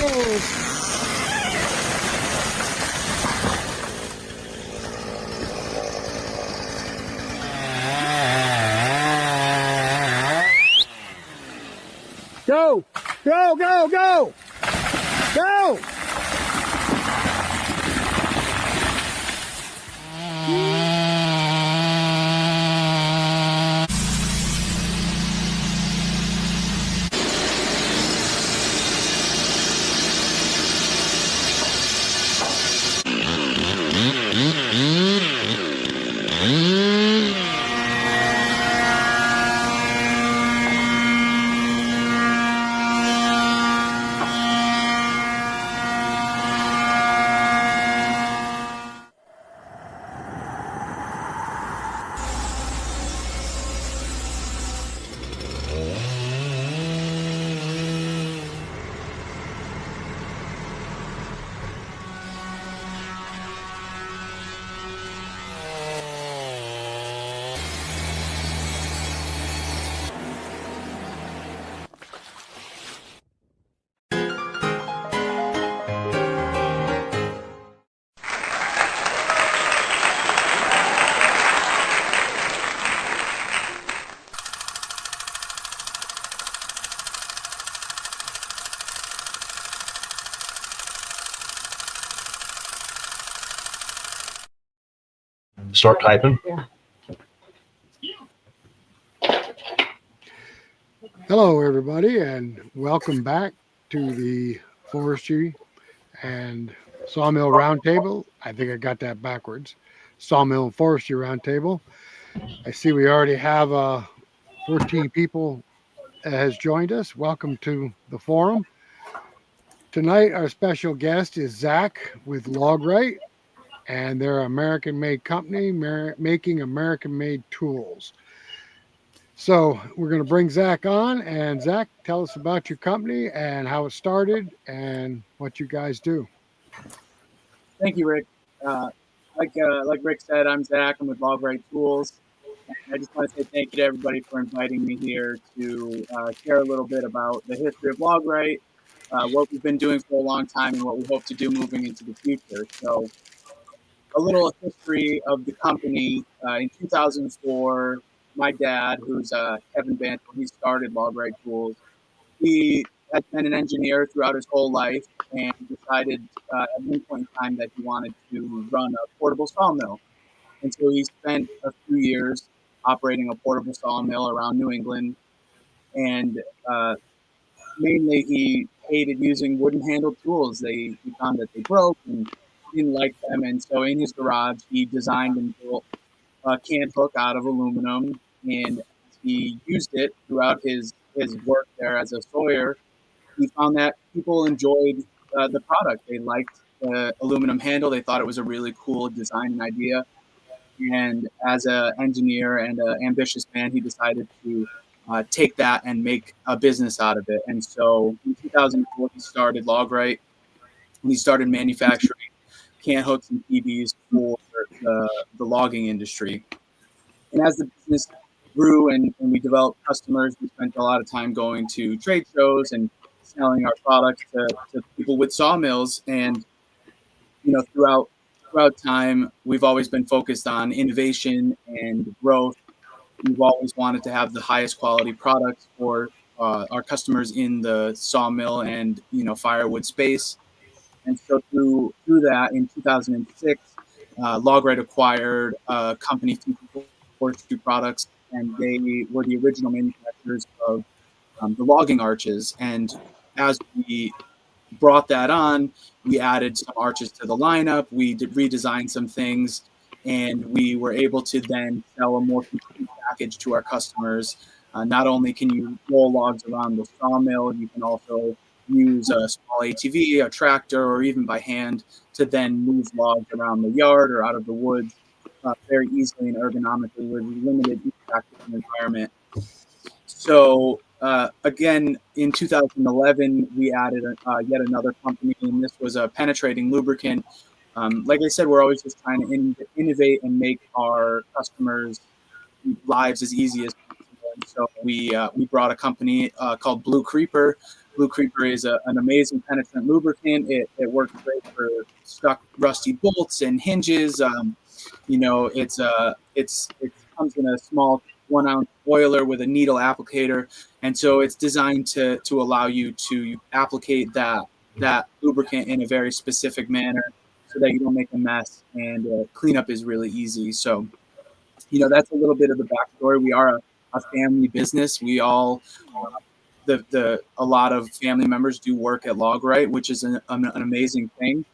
Tools. Go, go, go, go, go. Start typing. Yeah. Hello, everybody, and welcome back to the Forestry and Sawmill Roundtable. I think I got that backwards. Sawmill and Forestry Roundtable. I see we already have 14 people that has joined us. Welcome to the forum. Tonight, our special guest is Zach with Logrite, and they're an American-made company making American-made tools. So we're going to bring Zach on, and Zach, tell us about your company and how it started and what you guys do. Thank you, Rick. Like Rick said, I'm Zach. I'm with Logrite Tools. And I just want to say thank you to everybody for inviting me here to share a little bit about the history of Logrite, what we've been doing for a long time, and what we hope to do moving into the future. So, a little history of the company. In 2004, my dad, who's Kevin Bantle, he started Logrite Tools. He had been an engineer throughout his whole life and decided at one point in time that he wanted to run a portable sawmill. And so he spent a few years operating a portable sawmill around New England. And mainly he hated using wooden-handled tools. He found that they broke and didn't like them. And so in his garage, he designed and built a canned hook out of aluminum. And he used it throughout his work there as a sawyer. He found that people enjoyed the product. They liked the aluminum handle. They thought it was a really cool design and idea. And as an engineer and an ambitious man, he decided to take that and make a business out of it. And so in 2004, he started Logrite. And he started manufacturing can hooks and PBs for the logging industry. And as the business grew and we developed customers, we spent a lot of time going to trade shows and selling our products to people with sawmills. And throughout time, we've always been focused on innovation and growth. We've always wanted to have the highest quality products for our customers in the sawmill and firewood space. And so through that, in 2006, Logrite acquired a company, Forestry Products, and they were the original manufacturers of the logging arches. And as we brought that on, we added some arches to the lineup. We redesigned some things, and we were able to then sell a more complete package to our customers. Not only can you roll logs around the sawmill, you can also use a small ATV, a tractor, or even by hand to then move logs around the yard or out of the woods very easily and ergonomically with limited impact on the environment. So again, in 2011, we added yet another company, and this was a penetrating lubricant. Like I said, we're always just trying to innovate and make our customers' lives as easy as possible. And so we brought a company called Blue Creeper. Blue Creeper is an amazing penetrant lubricant. It works great for stuck rusty bolts and hinges. It comes in a small 1 ounce boiler with a needle applicator, and so it's designed to allow you to applicate that lubricant in a very specific manner so that you don't make a mess, and cleanup is really easy. So that's a little bit of the backstory. We are a family business. We all a lot of family members do work at Logrite, which is an amazing thing.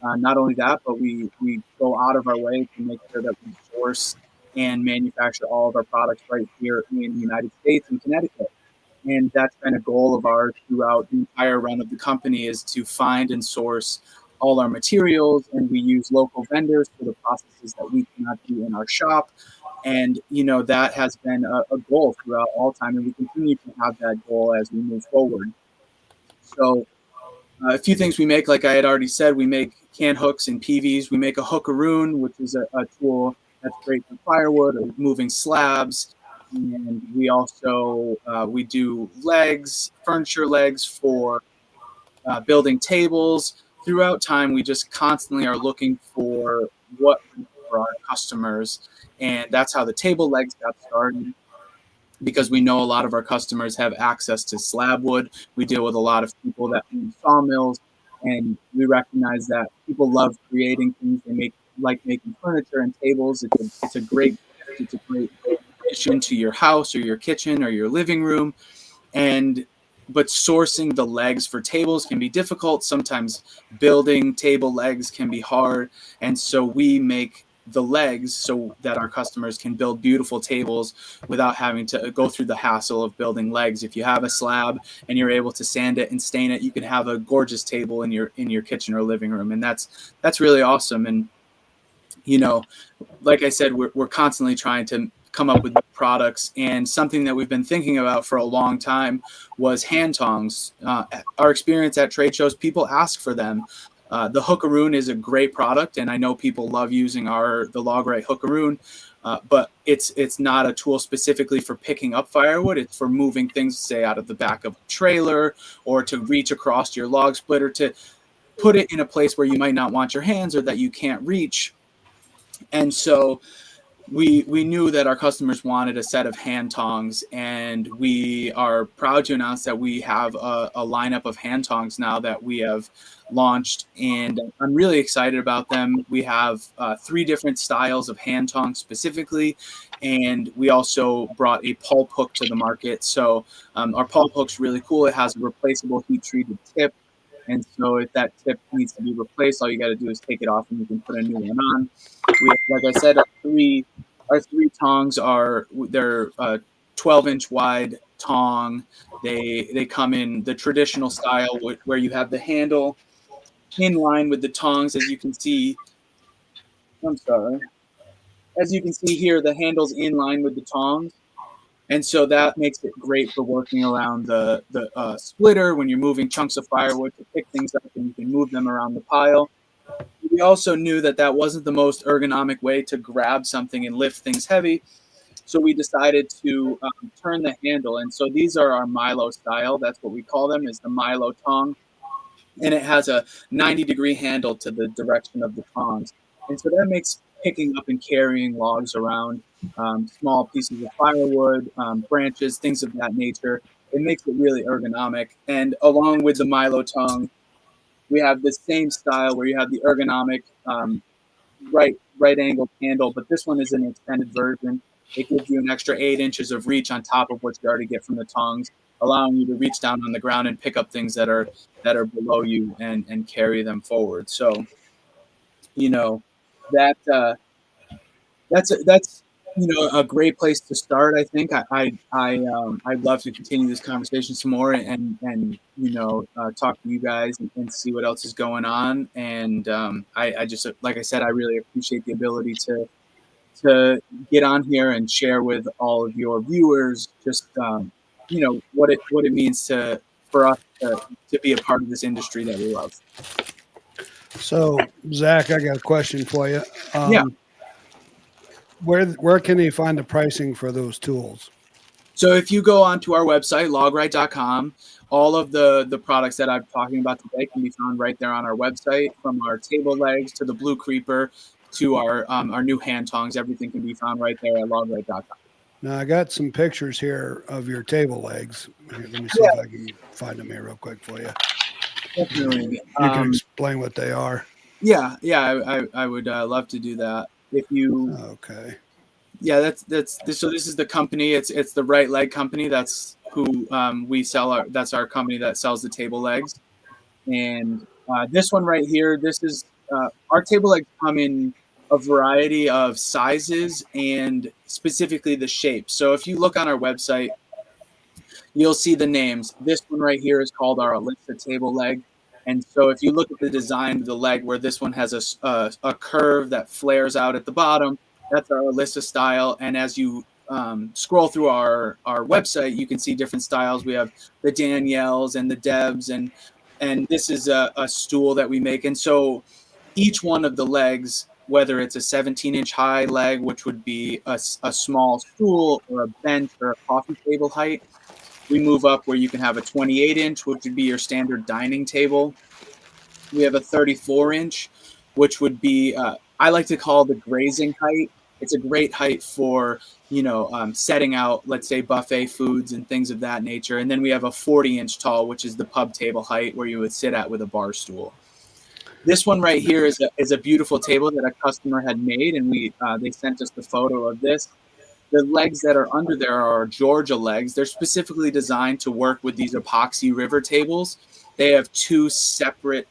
Not only that, but we go out of our way to make sure that we source and manufacture all of our products right here in the United States and Connecticut. And that's been a goal of ours throughout the entire run of the company, is to find and source all our materials, and we use local vendors for the processes that we cannot do in our shop. And that has been a goal throughout all time, and we continue to have that goal as we move forward. So a few things we make, like I had already said, we make can hooks and PVs. We make a hookaroon, which is a tool that's great for firewood or moving slabs. And we also we do legs, furniture legs for building tables. Throughout time, we just constantly are looking for what for our customers, and that's how the table legs got started. Because we know a lot of our customers have access to slab wood. We deal with a lot of people that own sawmills, and we recognize that people love creating things. They like making furniture and tables. It's a great gift. It's a great addition to your house or your kitchen or your living room. But sourcing the legs for tables can be difficult. Sometimes building table legs can be hard. And so we make the legs so that our customers can build beautiful tables without having to go through the hassle of building legs. If you have a slab and you're able to sand it and stain it, you can have a gorgeous table in your kitchen or living room. And that's really awesome. And, like I said, we're constantly trying to come up with new products, and something that we've been thinking about for a long time was hand tongs. Our experience at trade shows, people ask for them. The hookaroon is a great product, and I know people love using the Logrite hookaroon, but it's not a tool specifically for picking up firewood. It's for moving things, say, out of the back of a trailer, or to reach across your log splitter, to put it in a place where you might not want your hands or that you can't reach. And so we knew that our customers wanted a set of hand tongs, and we are proud to announce that we have a lineup of hand tongs now that we have launched, and I'm really excited about them. We have 3 different styles of hand tongs specifically, and we also brought a pulp hook to the market. So our pulp hook's really cool. It has a replaceable heat-treated tip, and so if that tip needs to be replaced, all you got to do is take it off and you can put a new one on. We have, like I said, our three tongs they're 12-inch wide tong. They come in the traditional style where you have the handle in line with the tongs, as you can see. I'm sorry. As you can see here, the handle's in line with the tongs. And so that makes it great for working around the splitter when you're moving chunks of firewood to pick things up, and you can move them around the pile. We also knew that wasn't the most ergonomic way to grab something and lift things heavy. So we decided to turn the handle. And so these are our Milo style. That's what we call them, is the Milo tong. And it has a 90-degree handle to the direction of the tongs. And so that makes picking up and carrying logs around, small pieces of firewood, branches, things of that nature. It makes it really ergonomic. And along with the Milo tong, we have the same style where you have the ergonomic right angled handle, but this one is an extended version. It gives you an extra 8 inches of reach on top of what you already get from the tongs, allowing you to reach down on the ground and pick up things that are below you and carry them forward. So, that that's a great place to start. I think I'd love to continue this conversation some more and talk to you guys and see what else is going on. And I just, like I said, I really appreciate the ability to get on here and share with all of your viewers just what it means for us to be a part of this industry that we love. So, Zach, I got a question for you. Yeah. Where can they find the pricing for those tools? So if you go onto our website, logrite.com, all of the products that I'm talking about today can be found right there on our website, from our table legs to the blue creeper to our new hand tongs. Everything can be found right there at logrite.com. Now I got some pictures here of your table legs. Here, let me see Yeah, if I can find them here real quick for you. definitely. You can explain what they are. Yeah, I would love to do that. If you, Okay. yeah, that's so this is the company. It's the Right Leg Company. That's who we sell our. That's our company that sells the table legs. And this one right here, this is our table legs come in a variety of sizes and specifically the shape. So if you look on our website, you'll see the names. This one right here is called our Alyssa table leg. And so if you look at the design of the leg, where this one has a curve that flares out at the bottom, that's our Alyssa style. And as you scroll through our website, you can see different styles. We have the Danielles and the Debs, and this is a stool that we make. And so each one of the legs, whether it's a 17-inch high leg, which would be a small stool or a bench or a coffee table height, we move up where you can have a 28-inch, which would be your standard dining table. We have a 34-inch, which would be, I like to call the grazing height. It's a great height for, setting out, let's say, buffet foods and things of that nature. And then we have a 40-inch tall, which is the pub table height where you would sit at with a bar stool. This one right here is a beautiful table that a customer had made, and they sent us the photo of this. The legs that are under there are Georgia legs. They're specifically designed to work with these epoxy river tables. They have two separate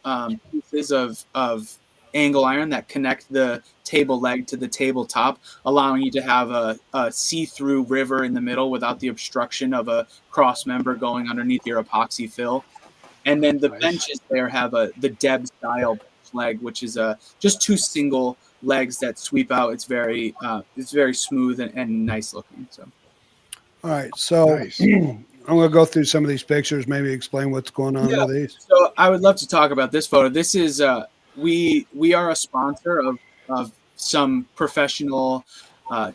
pieces of angle iron that connect the table leg to the tabletop, allowing you to have a see-through river in the middle without the obstruction of a cross member going underneath your epoxy fill. And then the Nice. benches there have the Deb style bench leg, which is just two single legs that sweep out. It's very smooth and nice looking. So All right. So Nice. I'm going to go through some of these pictures, maybe explain what's going on yeah, with these. so I would love to talk about this photo. This is we are a sponsor of some professional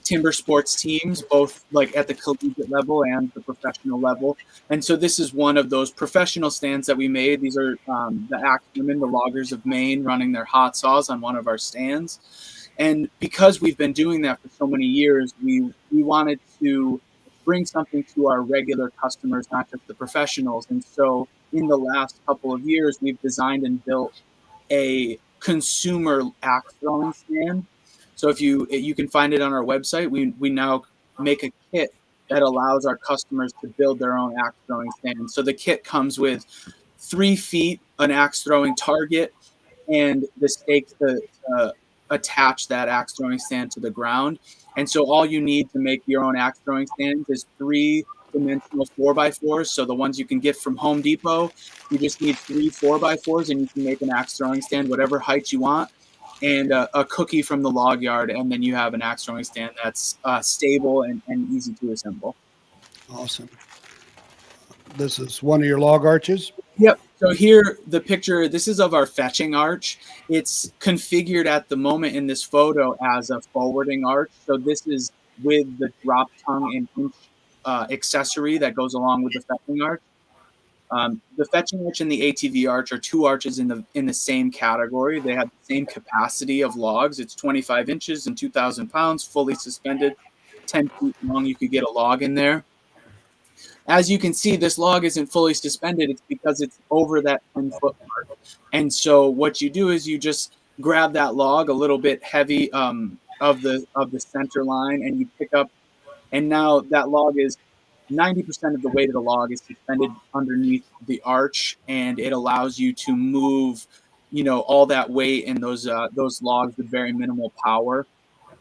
timber sports teams, both like at the collegiate level and the professional level. And so this is one of those professional stands that we made. These are the Axemen, the loggers of Maine, running their hot saws on one of our stands. And because we've been doing that for so many years, we wanted to bring something to our regular customers, not just the professionals. And so in the last couple of years, we've designed and built a consumer axe throwing stand. So if you can find it on our website, we now make a kit that allows our customers to build their own axe throwing stand. So the kit comes with 3 feet, an axe throwing target, and the stakes to attach that axe throwing stand to the ground. And so all you need to make your own axe throwing stands is 3-dimensional 4x4s. So the ones you can get from Home Depot, you just need 3 4x4s, and you can make an axe throwing stand whatever height you want, and a cookie from the log yard, and then you have an axe throwing stand that's stable and easy to assemble. Awesome. This is one of your log arches. Yep. So here, the picture, this is of our fetching arch. It's configured at the moment in this photo as a forwarding arch. So this is with the drop tongue and inch accessory that goes along with the fetching arch. The fetching arch and the ATV arch are two arches in the same category. They have the same capacity of logs. It's 25 inches and 2,000 pounds, fully suspended, 10 feet long. You could get a log in there. As you can see, this log isn't fully suspended. It's because it's over that 10-foot mark. And so what you do is you just grab that log a little bit heavy of the center line, and you pick up, and now that log is 90% of the weight of the log is suspended underneath the arch, and it allows you to move, all that weight in those logs with very minimal power,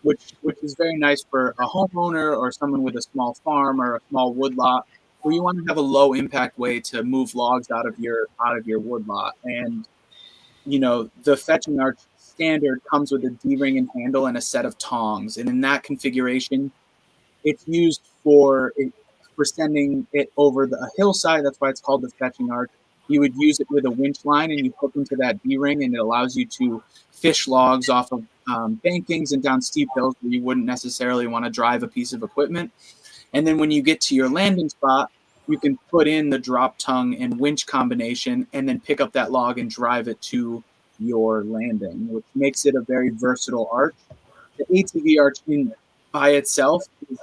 which is very nice for a homeowner or someone with a small farm or a small woodlot, where you want to have a low impact way to move logs out of your woodlot. And the fetching arch standard comes with a D-ring and handle and a set of tongs, and in that configuration, it's used for sending it over a hillside. That's why it's called the fetching arch. You would use it with a winch line, and you hook into that D-ring, and it allows you to fish logs off of bankings and down steep hills where you wouldn't necessarily want to drive a piece of equipment. And then when you get to your landing spot, you can put in the drop tongue and winch combination and then pick up that log and drive it to your landing, which makes it a very versatile arch. The ATV arch by itself is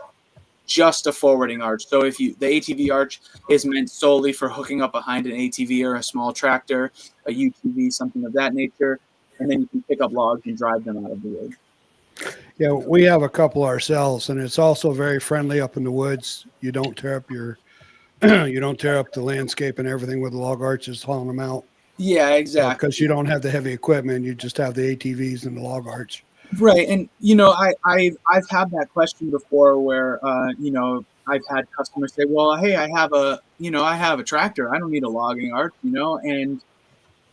just a forwarding arch. So if the ATV arch is meant solely for hooking up behind an ATV or a small tractor, a UTV, something of that nature, and then you can pick up logs and drive them out of the woods. Yeah, we have a couple ourselves, and it's also very friendly up in the woods. You don't tear up you don't tear up the landscape and everything with the log arches hauling them out. Yeah, exactly. Because you don't have the heavy equipment, you just have the ATVs and the log arch. Right, and I've had that question before, where I've had customers say, "Well, hey, I have a tractor. I don't need a logging arch," and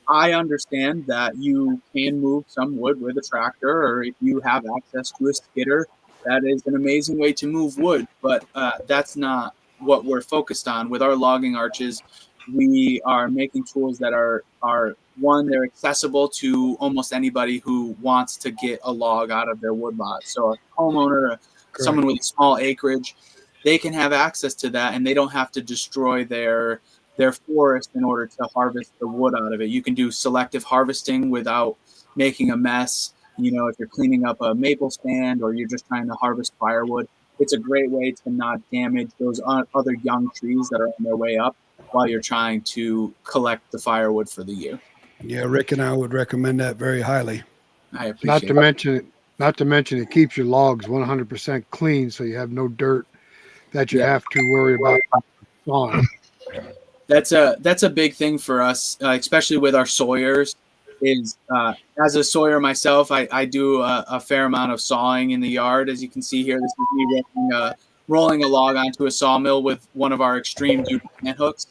I understand that you can move some wood with a tractor, or if you have access to a skidder, that is an amazing way to move wood. But that's not what we're focused on. With our logging arches, we are making tools that are one, they're accessible to almost anybody who wants to get a log out of their wood lot. So a homeowner, someone with a small acreage, they can have access to that, and they don't have to destroy their forest in order to harvest the wood out of it. You can do selective harvesting without making a mess. If you're cleaning up a maple stand or you're just trying to harvest firewood, it's a great way to not damage those other young trees that are on their way up while you're trying to collect the firewood for the year. Yeah, Rick and I would recommend that very highly. I appreciate Not to mention it keeps your logs 100% clean, so you have no dirt that you have to worry about sawing. That's a big thing for us, especially with our sawyers. Is as a sawyer myself, I do a fair amount of sawing in the yard. As you can see here, this is me rolling a log onto a sawmill with one of our extreme duty plant hooks.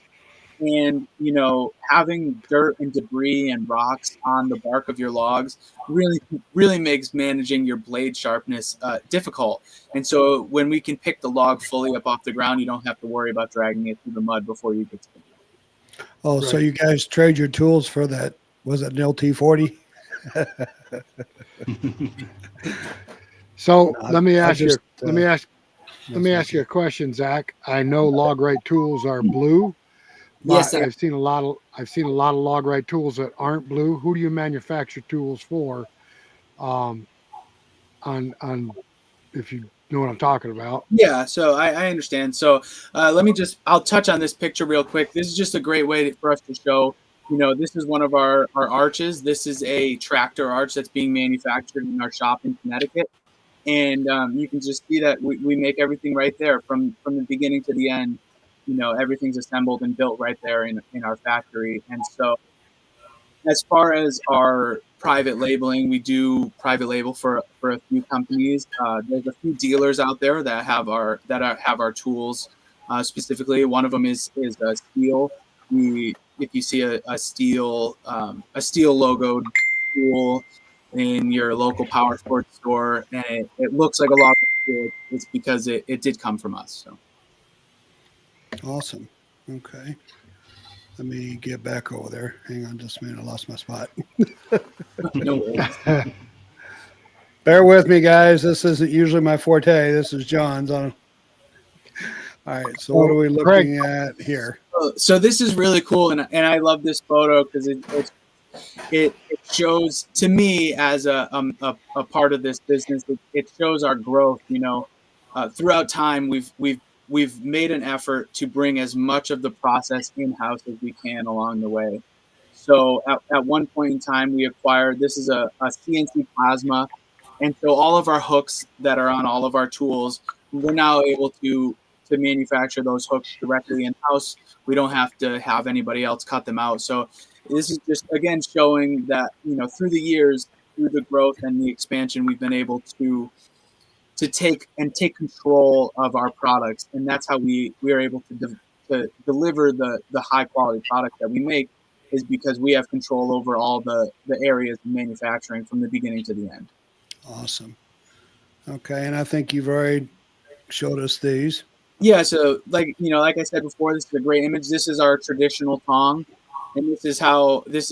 And having dirt and debris and rocks on the bark of your logs really makes managing your blade sharpness difficult. And so when we can pick the log fully up off the ground, you don't have to worry about dragging it through the mud before you get to it. Oh, right. So you guys trade your tools for that? Was it an LT40? So let me ask you a question, Zach. I know Logrite Tools are blue. Yes, I've seen a lot of Logrite tools that aren't blue. Who do you manufacture tools for? On if you know what I'm talking about. Yeah, so I understand. So I'll touch on this picture real quick. This is just a great way for us to show, this is one of our arches. This is a tractor arch that's being manufactured in our shop in Connecticut. And you can just see that we make everything right there from the beginning to the end. Everything's assembled and built right there in our factory. And so as far as our private labeling, we do private label for a few companies. There's a few dealers out there that have our tools specifically. One of them is a steel. If you see a steel logoed tool in your local power sports store and it looks like a log tool, it's because it did come from us. So. Awesome. Okay. Let me get back over there. Hang on just a minute. I lost my spot. No worries. Bear with me, guys. This isn't usually my forte. This is John's. All right. So what are we looking at here? So this is really cool. And I love this photo because it shows, to me, as a part of this business, it shows our growth. Throughout time, we've made an effort to bring as much of the process in-house as we can along the way. So at one point in time, we acquired, this is a CNC plasma. And so all of our hooks that are on all of our tools, we're now able to manufacture those hooks directly in-house. We don't have to have anybody else cut them out. So this is just, again, showing that, through the years, through the growth and the expansion, we've been able to take control of our products, and that's how we are able to deliver the high quality product that we make, is because we have control over all the areas of manufacturing from the beginning to the end. Awesome. Okay, and I think you've already showed us these. Yeah, so like I said before, this is a great image. This is our traditional tong, and this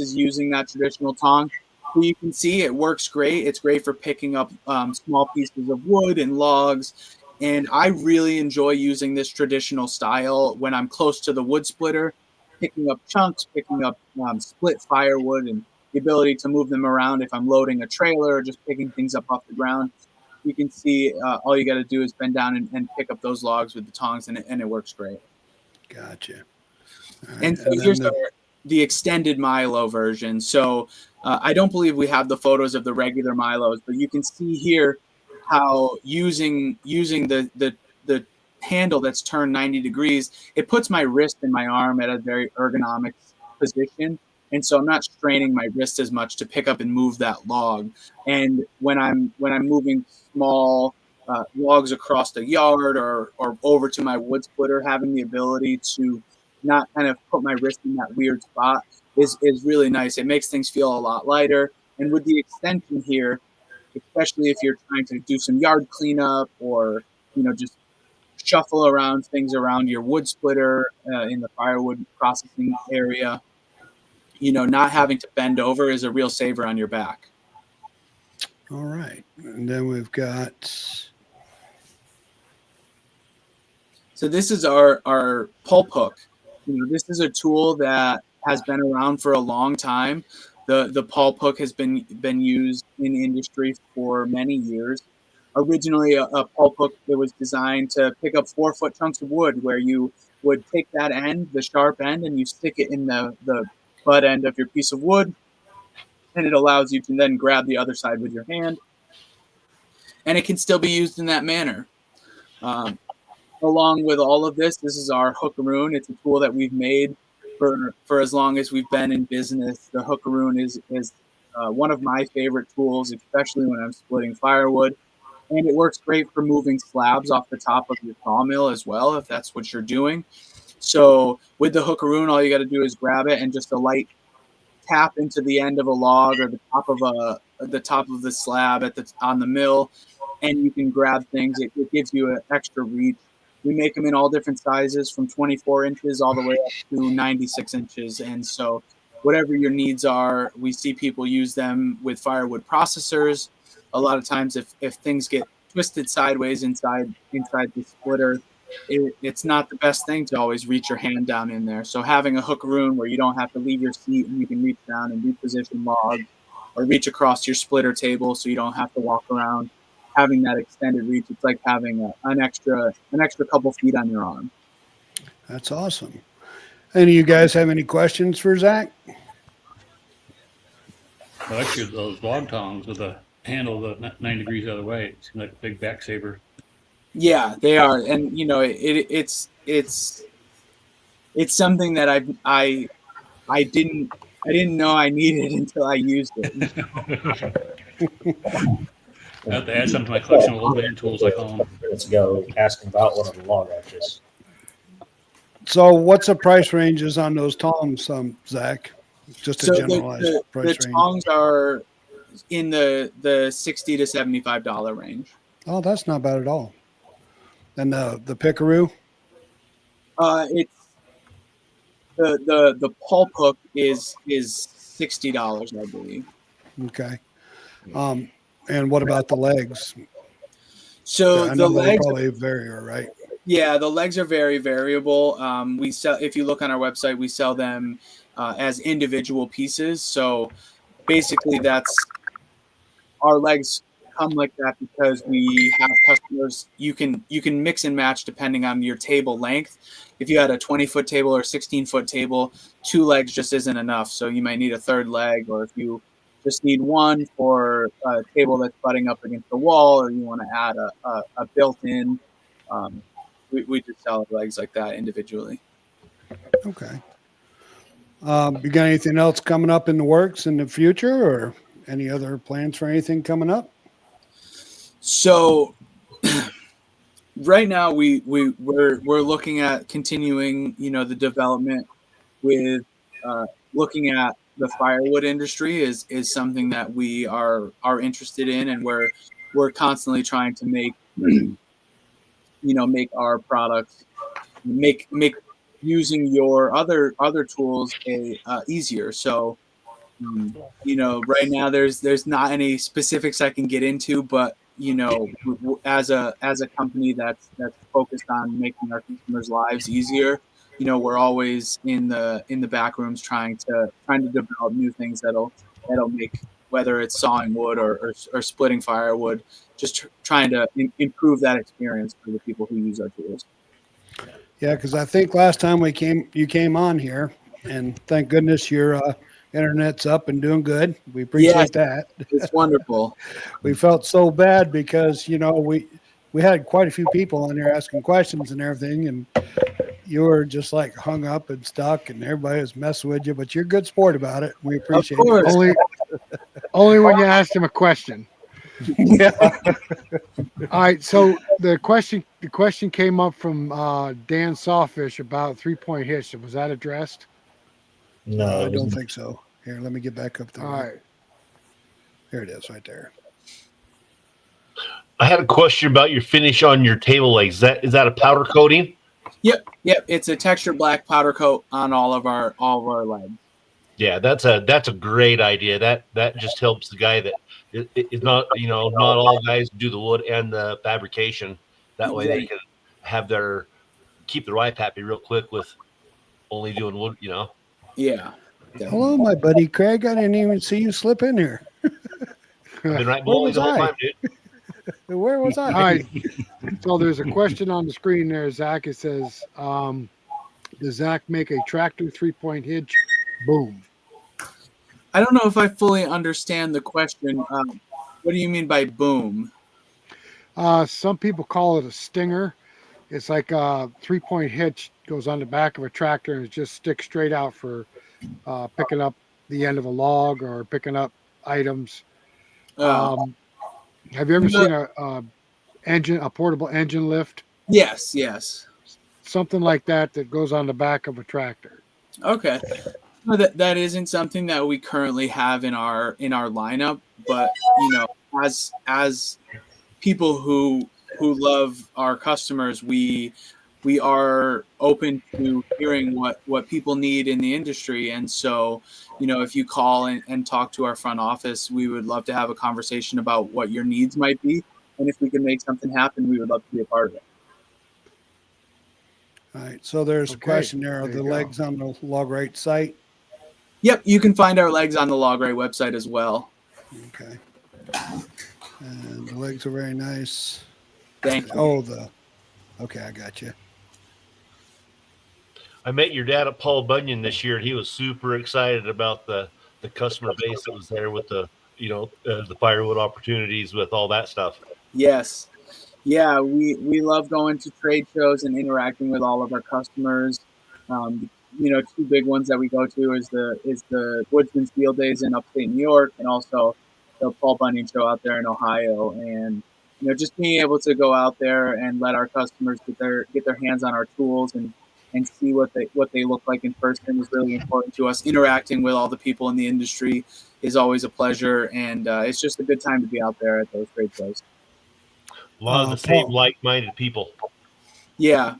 is using that traditional tong. You can see it works great. It's great for picking up small pieces of wood and logs And I really enjoy using this traditional style when I'm close to the wood splitter, picking up chunks, picking up split firewood, and the ability to move them around if I'm loading a trailer or just picking things up off the ground. You can see all you got to do is bend down and pick up those logs with the tongs, and it works great. Gotcha. All right. And so And then here's the extended Milo version. So I don't believe we have the photos of the regular Milos, but you can see here how using the handle that's turned 90 degrees, it puts my wrist and my arm at a very ergonomic position. And so I'm not straining my wrist as much to pick up and move that log. And when I'm moving small logs across the yard or over to my wood splitter, having the ability to not kind of put my wrist in that weird spot is really nice. It makes things feel a lot lighter. And with the extension here, especially if you're trying to do some yard cleanup or, just shuffle around things around your wood splitter in the firewood processing area, not having to bend over is a real saver on your back. all right. And then we've got, So this is our pulp hook. This is a tool that has been around for a long time. The pulp hook has been used in industry for many years. Originally, a pulp hook that was designed to pick up 4-foot chunks of wood, where you would take that end, the sharp end, and you stick it in the butt end of your piece of wood, and it allows you to then grab the other side with your hand, and it can still be used in that manner. Along with all of this is our hookaroon. It's a tool that we've made for as long as we've been in business. The hookaroon is one of my favorite tools, especially when I'm splitting firewood. And it works great for moving slabs off the top of your sawmill as well, if that's what you're doing. So with the hookaroon, all you got to do is grab it and just a light tap into the end of a log or the top of the slab on the mill, and you can grab things. It gives you an extra reach. We make them in all different sizes, from 24 inches all the way up to 96 inches. And so whatever your needs are, we see people use them with firewood processors. A lot of times if things get twisted sideways inside the splitter, it's not the best thing to always reach your hand down in there. So having a hookaroon where you don't have to leave your seat and you can reach down and reposition logs or reach across your splitter table so you don't have to walk around, having that extended reach, it's like having an extra couple feet on your arm. that's awesome. Any of you guys have any questions for Zach? Well, actually, those log tongs with a handle the 9 degrees out of the way, it seems like a big back saver. Yeah, they are, and it's something that I didn't know I needed until I used it. I have to add something to my collection of little band tools, I call them. Minutes ago, asking about one of the log arches. So what's the price ranges on those tongs, Zach? Just a So generalized the price range. tongs are in the $60 to $75 range. Oh, that's not bad at all. And the pickaroo? It's the pulp hook is $60, I believe. Okay. And what about the legs? So I the know they legs, probably vary, right? yeah, the legs are very variable. We sell, if you look on our website, we sell them as individual pieces. So basically, that's our legs come like that because we have customers. You can mix and match depending on your table length. If you had a 20-foot table or 16-foot table, 2 legs just isn't enough. So you might need a third leg, or if you just need one for a table that's butting up against the wall, or you want to add a built-in. We just sell legs like that individually. Okay. You got anything else coming up in the works in the future, or any other plans for anything coming up? So right now we're looking at continuing, the development with looking at the firewood industry is something that we are interested in, and we're constantly trying to make make our products make using your other tools easier. So right now there's not any specifics I can get into, but as a company that's focused on making our customers' lives easier, we're always in the back rooms trying to develop new things that'll make, whether it's sawing wood or splitting firewood, just trying to improve that experience for the people who use our tools. Yeah, because I think last time you came on here, and thank goodness your internet's up and doing good. We appreciate that. It's wonderful. We felt so bad because we had quite a few people on there asking questions and everything, and you were just like hung up and stuck, and everybody was messing with you. But you're a good sport about it. We appreciate Of course. it. Only when you asked him a question. Yeah. All right. So the question came up from Dan Sawfish about 3-point hitch. Was that addressed? No, I don't think so. Here, let me get back up there. All right. There it is, right there. I had a question about your finish on your table legs. Is that a powder coating? Yep. It's a textured black powder coat on all of our legs. Yeah, that's a great idea. That just helps the guy that is not not all guys do the wood and the fabrication. That way they can keep their wife happy real quick with only doing wood. Yeah. Hello, my buddy Craig. I didn't even see you slip in here. I've been right Where below you was the whole I? time, dude. Where was I? All right. So there's a question on the screen there, Zach. It says, does Zach make a tractor 3-point hitch? Boom. I don't know if I fully understand the question. What do you mean by boom? Some people call it a stinger. It's like a 3-point hitch goes on the back of a tractor and it just sticks straight out for picking up the end of a log or picking up items. Have you ever seen a portable engine lift? Yes. Something like that goes on the back of a tractor. Okay. No, that isn't something that we currently have in our lineup, but as people who love our customers, we are open to hearing what people need in the industry. And so, if you call and talk to our front office, we would love to have a conversation about what your needs might be. And if we can make something happen, we would love to be a part of it. All right. So there's a question there. Are There the you go. legs on the Logrite site? Yep, you can find our legs on the Logrite website as well. Okay. And the legs are very nice. Thank you. Okay, I got you. I met your dad at Paul Bunyan this year, and he was super excited about the customer base that was there with the firewood opportunities with all that stuff. Yes. Yeah, we love going to trade shows and interacting with all of our customers. Two big ones that we go to is the Woodsman's Field Days in upstate New York, and also the Paul Bunyan show out there in Ohio. And just being able to go out there and let our customers get their hands on our tools and see what they look like in person is really important to us. Interacting with all the people in the industry is always a pleasure, and it's just a good time to be out there at those trade shows. A lot of the same like-minded people. Yeah.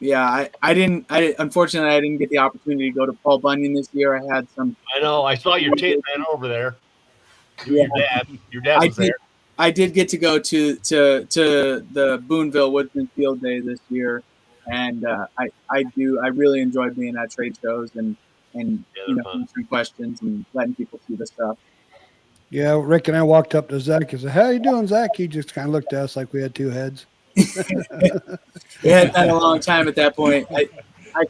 Unfortunately, I didn't get the opportunity to go to Paul Bunyan this year. I had some. I know. I saw your tin man over there. Your dad was there. I did get to go to the Boonville Woodsman Field Day this year, and I really enjoyed being at trade shows and answering questions and letting people see the stuff. Yeah, Rick and I walked up to Zach and said, "How you doing, Zach?" He just kind of looked at us like we had two heads. We had been a long time at that point.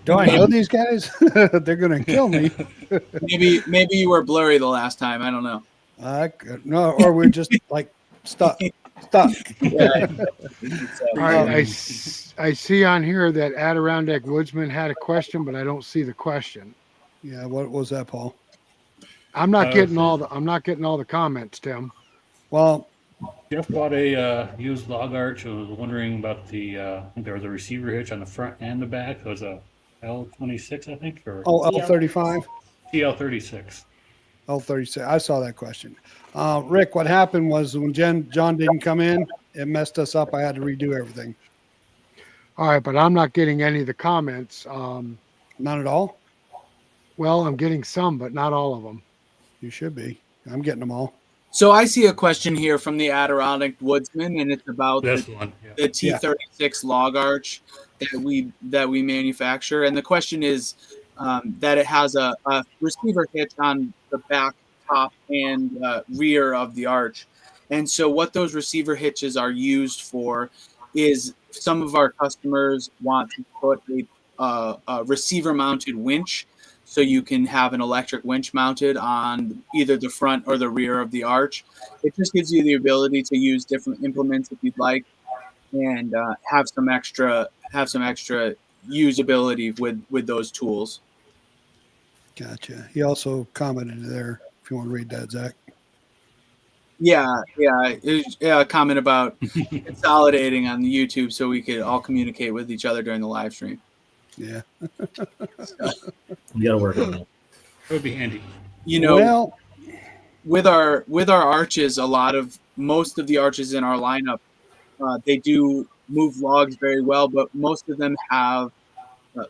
Do I know these guys? They're gonna kill me. maybe you were blurry the last time. I don't know. No, or we're just like stuck. Yeah. All right. I see on here that Adirondack Woodsman had a question, but I don't see the question. Yeah, what was that, Paul? I'm not getting all the comments, Tim. Well, Jeff bought a used log arch. I was wondering about I think there was a receiver hitch on the front and the back. It was a L26, I think, or L35, TL36. L36. I saw that question. Rick, what happened was when John didn't come in, it messed us up. I had to redo everything. All right, but I'm not getting any of the comments. Not at all. Well, I'm getting some, but not all of them. You should be. I'm getting them all. So I see a question here from the Adirondack Woodsman, and it's about That's the one. Yeah. the T36 log arch that we manufacture. And the question is that it has a receiver hitch on the back, top, and rear of the arch. And so what those receiver hitches are used for is some of our customers want to put a receiver mounted winch, so you can have an electric winch mounted on either the front or the rear of the arch. It just gives you the ability to use different implements if you'd like, and have some extra usability with those tools. Gotcha. He also commented there, if you want to read that, Zach. Yeah. A comment about consolidating on the YouTube so we could all communicate with each other during the live stream. Yeah. You got to work on that. That would be handy. You know, Well, with our arches, most of the arches in our lineup, they do move logs very well, but most of them have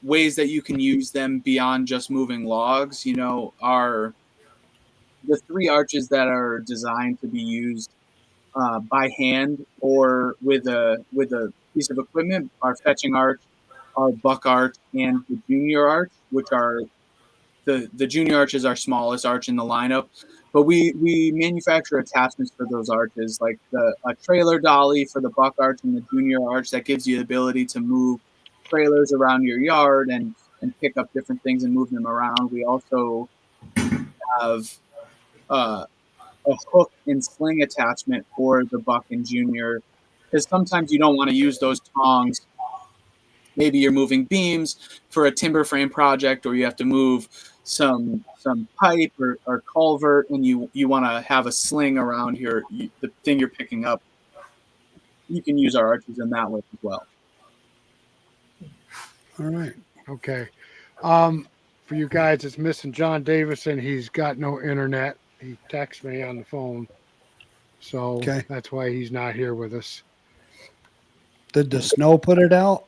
ways that you can use them beyond just moving logs. You know, the 3 arches that are designed to be used by hand or with a piece of equipment: our fetching arch, our buck arch, and the junior arch, which are the junior arch is our smallest arch in the lineup. But we manufacture attachments for those arches, like a trailer dolly for the buck arch and the junior arch that gives you the ability to move trailers around your yard and pick up different things and move them around. We also have a hook and sling attachment for the buck and junior, because sometimes you don't want to use those tongs. Maybe you're moving beams for a timber frame project, or you have to move some pipe or culvert, and you want to have a sling around the thing you're picking up. You can use our arches in that way as well. all right. Okay. For you guys, it's missing John Davison. He's got no internet. He texts me on the phone. So Okay. that's why he's not here with us. Did the snow put it out?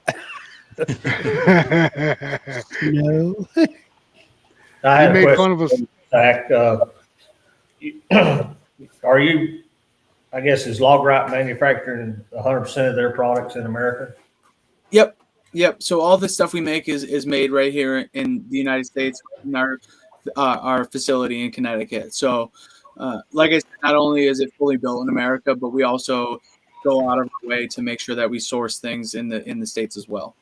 No. I He had a made question, fun of us. Zach. Are you, I guess, is Logrite manufacturing 100% of their products in America? Yep. So all the stuff we make is made right here in the United States, in our facility in Connecticut. So, like I said, not only is it fully built in America, but we also go out of our way to make sure that we source things in the States as well.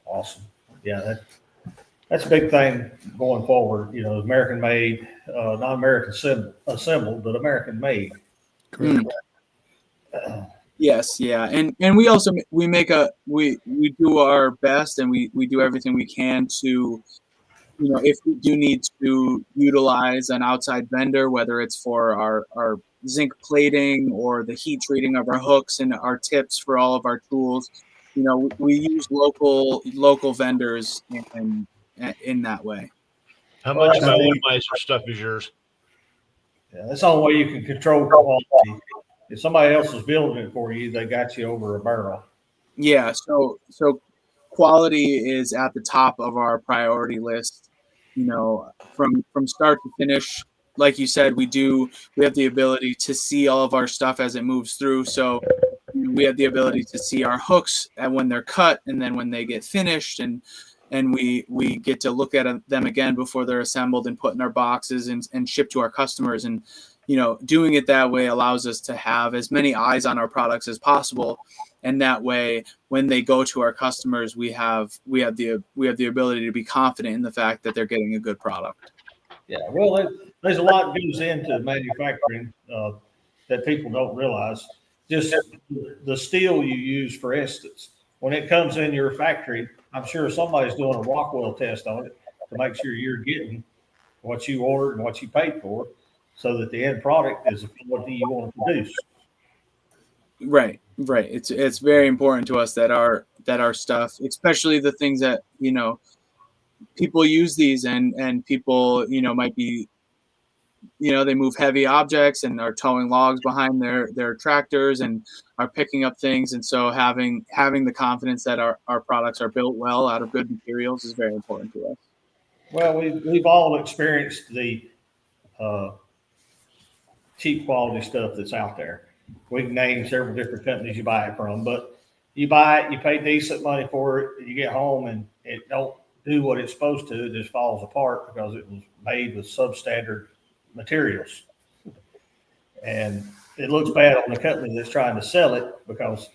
Awesome. Yeah, that's a big thing going forward. You know, American made, not American assembled, but American made. Correct. Yes, yeah, and we also we do our best, and we do everything we can to, you know, if we do need to utilize an outside vendor, whether it's for our zinc plating or the heat treating of our hooks and our tips for all of our tools, you know, we use local vendors in that way. How much of Well, my Woodmeister stuff is yours? Yeah, that's the only way you can control quality. If somebody else is building it for you, they got you over a barrel. Yeah, so quality is at the top of our priority list. You know, from start to finish. Like you said, we have the ability to see all of our stuff as it moves through. So we have the ability to see our hooks and when they're cut, and then when they get finished, and we get to look at them again before they're assembled and put in our boxes and shipped to our customers. And you know, doing it that way allows us to have as many eyes on our products as possible. And that way, when they go to our customers, we have the ability to be confident in the fact that they're getting a good product. Yeah, well, there's a lot goes into manufacturing that people don't realize. Just the steel you use, for instance, when it comes in your factory, I'm sure somebody's doing a Rockwell test on it to make sure you're getting what you ordered and what you paid for, so that the end product is the quality you want to produce. Right. It's very important to us that our stuff, especially the things that, you know, people use these and people, you know, might be, you know, they move heavy objects and are towing logs behind their tractors and are picking up things. And so having the confidence that our products are built well out of good materials is very important to us. Well, we've all experienced the cheap quality stuff that's out there. We can name several different companies you buy it from, but you buy it, you pay decent money for it, you get home and it don't do what it's supposed to. It just falls apart because it was made with substandard materials. And it looks bad on the company that's trying to sell it because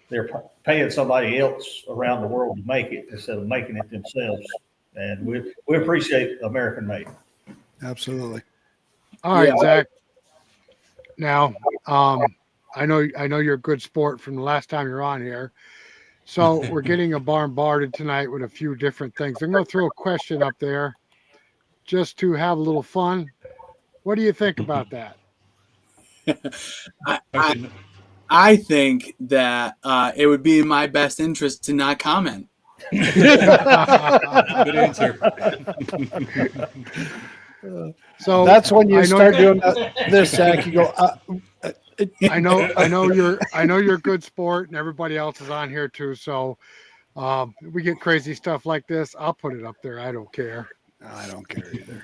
they're paying somebody else around the world to make it instead of making it themselves. And we appreciate American made. Absolutely. All right, Yeah. Zach. Now, I know you're a good sport from the last time you're on here. So we're getting bombarded tonight with a few different things. I'm going to throw a question up there just to have a little fun. What do you think about that? I think that it would be in my best interest to not comment. Good answer. So That's when you I know start you're- doing this, Zach. You go, I know you're a good sport, and everybody else is on here too. So we get crazy stuff like this. I'll put it up there. I don't care. I don't care either.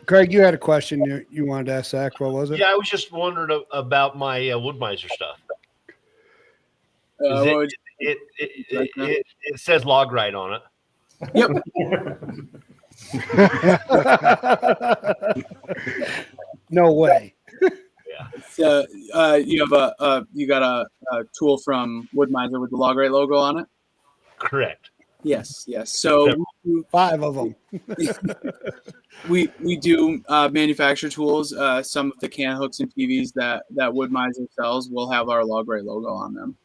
Craig, you had a question you wanted to ask Zach. What was it? Yeah, I was just wondering about my Woodmiser stuff. It says Logrite on it. Yep. No way. You have you got a tool from Woodmiser with the Logrite logo on it. Correct. Yes. So 5 of them. we do manufacture tools. Some of the can hooks and PVs that Woodmiser sells will have our Logrite logo on them.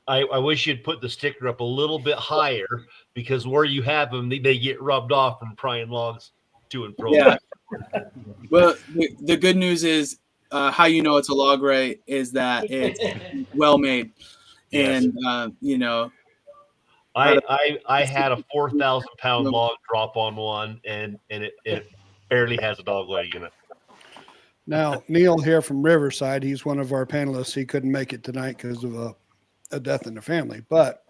I wish you'd put the sticker up a little bit higher because where you have them, they get rubbed off from prying logs to and fro. Yeah. Well, the good news is how you know it's a Logrite is that it's well made, Yes. and I had a 4,000-pound log drop on one, and it barely has a dog leg in it. Now, Neil here from Riverside, he's one of our panelists. He couldn't make it tonight because of a death in the family. But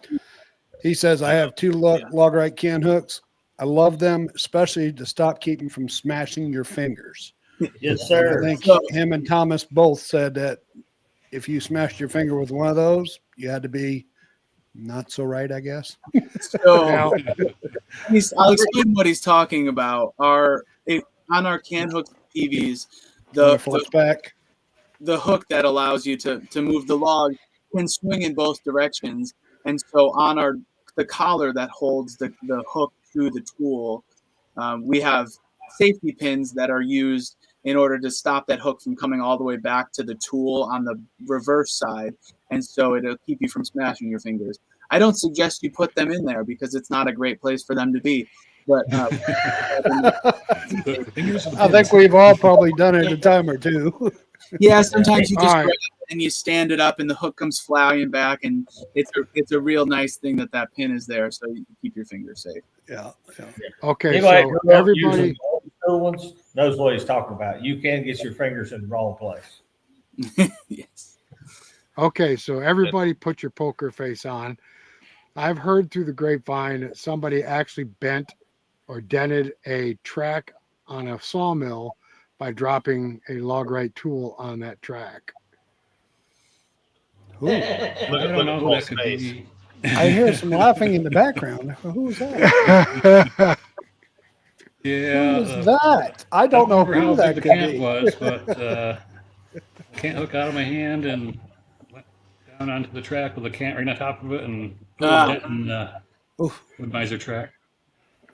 he says, I have 2 Logrite can hooks. I love them, especially to stop keeping from smashing your fingers. Yes, sir. I think him and Thomas both said that if you smashed your finger with one of those, you had to be not so right, I guess. So I'll explain what he's talking about. On our can hooks PVs, the hook that allows you to move the log can swing in both directions, and so on the collar that holds the hook to the tool, we have safety pins that are used in order to stop that hook from coming all the way back to the tool on the reverse side, and so it'll keep you from smashing your fingers. I don't suggest you put them in there because it's not a great place for them to be. But I think we've all probably done it a time or two. Yeah, sometimes you just All right. grab it and you stand it up and the hook comes flying back, and it's a real nice thing that pin is there so you can keep your fingers safe. Yeah. Okay, Anybody so who grew up everybody, using old school ones knows what he's talking about. You can get your fingers in the wrong place. Yes. okay, so everybody put your poker face on. I've heard through the grapevine that somebody actually bent or dented a track on a sawmill by dropping a Logrite tool on that track. Ooh, I don't know who that could be. I hear some laughing in the background. Who's that? Yeah. Who's that? I don't know remember who how that big could the camp be. was, but can't hook out of my hand and went down onto the track with a can right on top of it and put a dent in the Woodmiser track.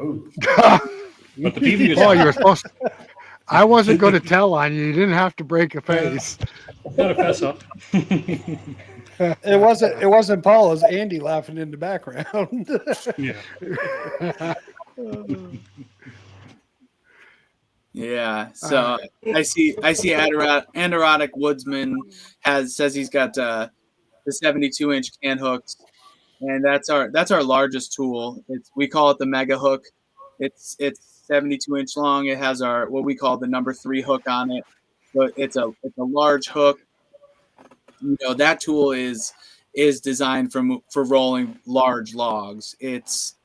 Ooh. But the PV was Oh, you were supposed to. I wasn't going to tell on you. You didn't have to break a face. gotta fess up. It wasn't Paul, it was Andy laughing in the background. Yeah. Yeah. So I see Antarotic Woodsman says he's got the 72-inch can hooks, and that's our largest tool. We call it the mega hook. It's 72-inch long. It has what we call the number 3 hook on it. But it's a large hook. You know, that tool is designed for rolling large logs. It's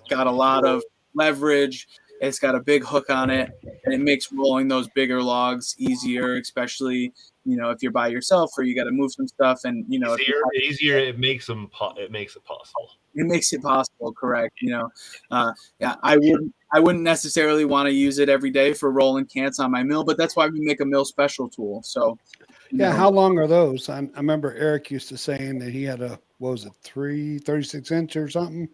got a lot of leverage. It's got a big hook on it, and it makes rolling those bigger logs easier, especially, if you're by yourself or you got to move some stuff, and Easier. It makes them. It makes it possible. it makes it possible. Correct. Yeah, I wouldn't necessarily want to use it every day for rolling cants on my mill, but that's why we make a mill special tool. So, Yeah, how long are those? I remember Eric used to saying that he had a, what was it, 36 inch or something?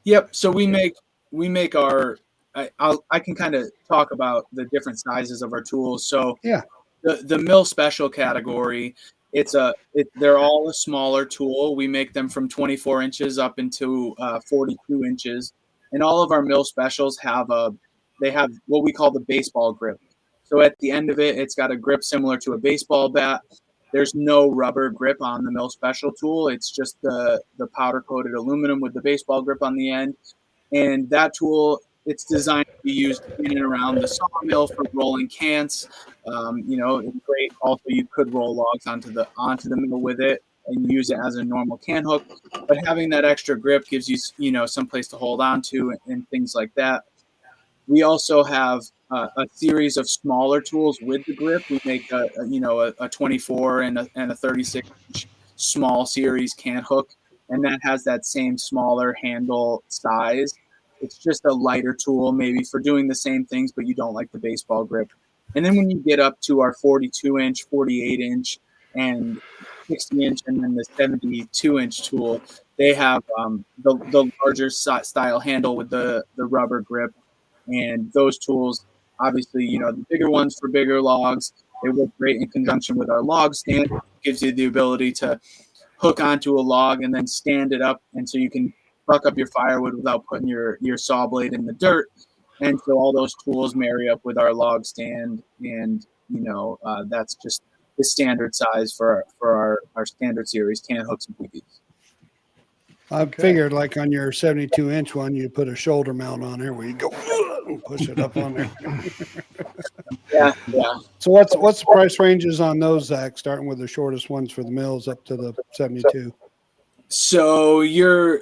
Yep. So we make our. I can kind of talk about the different sizes of our tools. So Yeah. the mill special category, they're all a smaller tool. We make them from 24 inches up into 42 inches, and all of our mill specials have what we call the baseball grip. So at the end of it, it's got a grip similar to a baseball bat. There's no rubber grip on the mill special tool. It's just the powder coated aluminum with the baseball grip on the end. And that tool, it's designed to be used in and around the sawmill for rolling cants. It's great. Also, you could roll logs onto the mill with it and use it as a normal can hook. But having that extra grip gives you, some place to hold on to and things like that. We also have a series of smaller tools with the grip. We make a 24 and a 36 inch small series can hook, and that has that same smaller handle size. It's just a lighter tool, maybe for doing the same things, but you don't like the baseball grip. And then when you get up to our 42 inch, 48 inch, and 60 inch, and then the 72 inch tool, they have the larger style handle with the rubber grip. And those tools, obviously, the bigger ones for bigger logs, they work great in conjunction with our log stand. It gives you the ability to hook onto a log and then stand it up, and so you can buck up your firewood without putting your saw blade in the dirt. And so all those tools marry up with our log stand, and that's just the standard size for our standard series can hooks and PVs. I figured like on your 72 inch one, you put a shoulder mount on there where you go and push it up on there. Yeah. So what's the price ranges on those, Zach, starting with the shortest ones for the mills up to the 72? So you're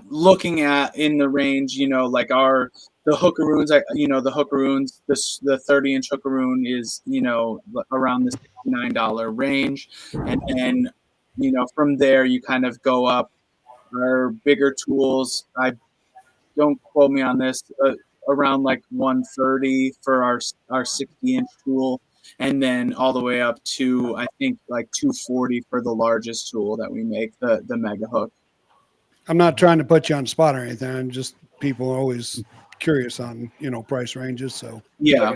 looking at in the range, like the hookaroons, the hookaroons, the 30 inch hookaroon is, around the $69 range. And then, from there you kind of go up. Our bigger tools, don't quote me on this, around like 130 for our 60 inch tool, and then all the way up to I think like 240 for the largest tool that we make, the mega hook. I'm not trying to put you on the spot or anything. I'm just, people are always curious on, price ranges. So Yeah.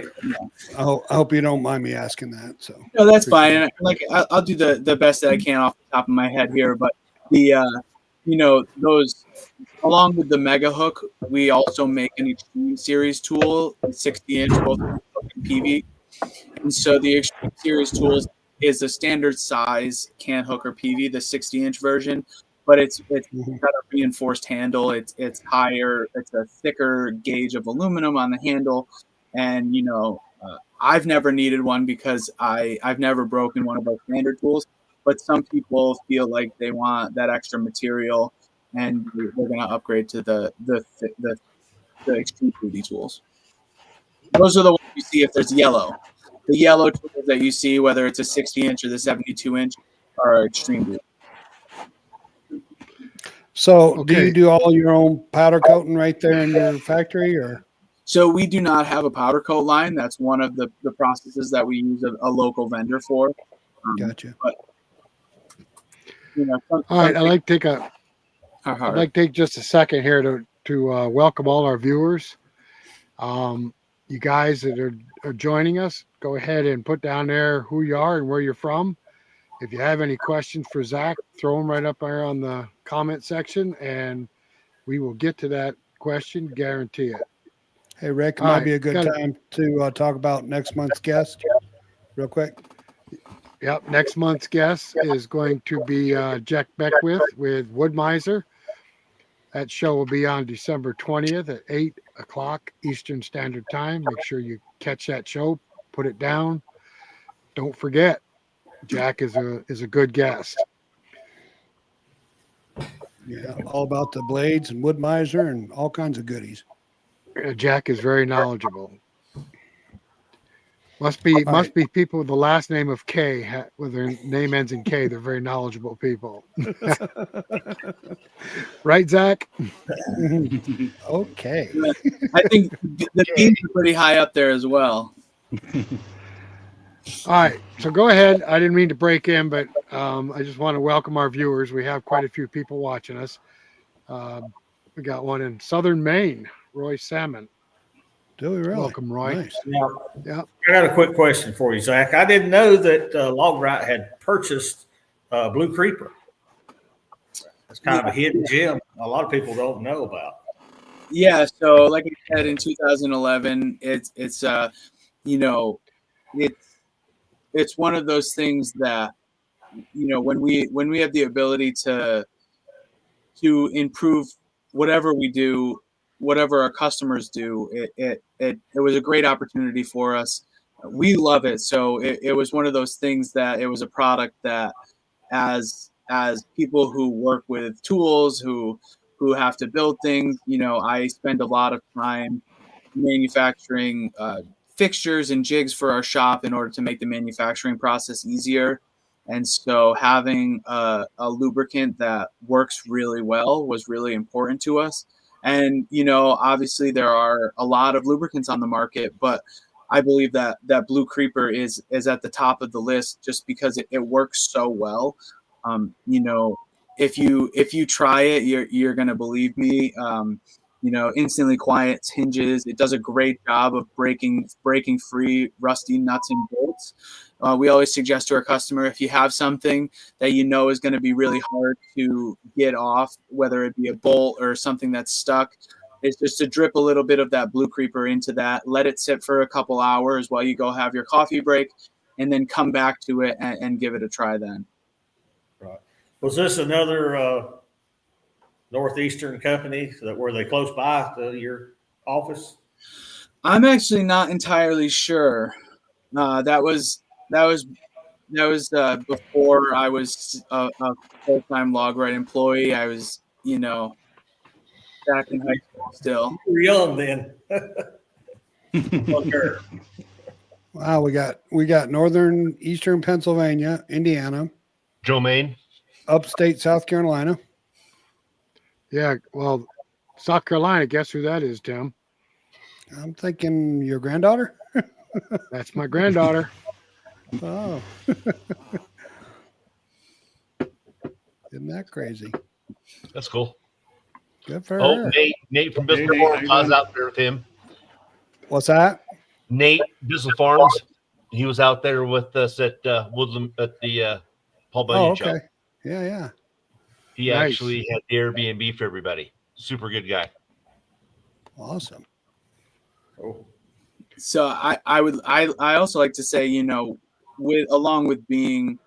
I hope you don't mind me asking that. So No, that's fine. Like I'll do the best that I can off the top of my head here, but those, along with the mega hook, we also make an Extreme Series tool, 60 inch, both PV. And so the Extreme Series tools is a standard size can hook or PV, the 60 inch version, but it's got a reinforced handle. It's higher. It's a thicker gauge of aluminum on the handle, and I've never needed one because I've never broken one of our standard tools. But some people feel like they want that extra material, and they're going to upgrade to the Extreme 3D tools. Those are the ones you see if there's yellow. The yellow tools that you see, whether it's a 60 inch or the 72 inch, are Extreme 3D. So do you do all your own powder coating right there in your factory, or? So we do not have a powder coat line. That's one of the processes that we use a local vendor for. Gotcha. But, all right, I'd like to take just a second here to welcome all our viewers. You guys that are joining us, go ahead and put down there who you are and where you're from. If you have any questions for Zach, throw them right up there on the comment section, and we will get to that question, guarantee it. Hey, Rick, it might be a good time to talk about next month's guest real quick. Yep, next month's guest is going to be Jack Beckwith with Wood Miser. That show will be on December 20th at 8 o'clock Eastern Standard Time. Make sure you catch that show, put it down. Don't forget, Jack is a good guest. Yeah, all about the blades and Wood Miser and all kinds of goodies. Jack is very knowledgeable. Must be people with the last name of K, with their name ends in K. They're very knowledgeable people. Right, Zach? Okay. I think the beans are pretty high up there as well. All right, so go ahead. I didn't mean to break in, but I just want to welcome our viewers. We have quite a few people watching us. We got one in Southern Maine, Roy Salmon. Do we really? Welcome, Roy. Nice. Now, Yeah. I got a quick question for you, Zach. I didn't know that Logrite had purchased Blue Creeper. It's kind of a hidden gem a lot of people don't know about. Yeah, so like I said, in 2011, it's you know, it's one of those things that, you know, when we have the ability to improve whatever we do, whatever our customers do, it was a great opportunity for us. We love it. So it was one of those things that it was a product that, as people who work with tools, who have to build things, you know, I spend a lot of time manufacturing fixtures and jigs for our shop in order to make the manufacturing process easier. And so having a lubricant that works really well was really important to us. And, you know, obviously there are a lot of lubricants on the market, but I believe that Blue Creeper is at the top of the list just because it works so well. You know, if you try it, you're gonna believe me. You know, instantly quiets hinges. It does a great job of breaking free rusty nuts and bolts. We always suggest to our customer, if you have something that you know is going to be really hard to get off, whether it be a bolt or something that's stuck, is just to drip a little bit of that Blue Creeper into that, let it sit for a couple hours while you go have your coffee break, and then come back to it and give it a try then. Right. Was this another Northeastern company that were they close by to your office? I'm actually not entirely sure. That was before I was a full-time Logrite employee. I was, you know, back in high school still. You were young then. Okay. Wow, we got northern eastern Pennsylvania, Indiana, Joe Maine. upstate South Carolina. Yeah. Well, South Carolina, guess who that is, Tim? I'm thinking your granddaughter. That's my granddaughter. Oh, isn't that crazy? That's cool. Good for Oh, her. Nate from Hey, Bissell Nate, Farms. how you I was doing? out there with him. What's that? Nate Bissell Farms. He was out there with us at Woodland at the Paul Bunyan Oh, show. okay. Yeah. He Nice. actually had the Airbnb for everybody. Super good guy. Awesome. Oh. So I also like to say, you know, along with being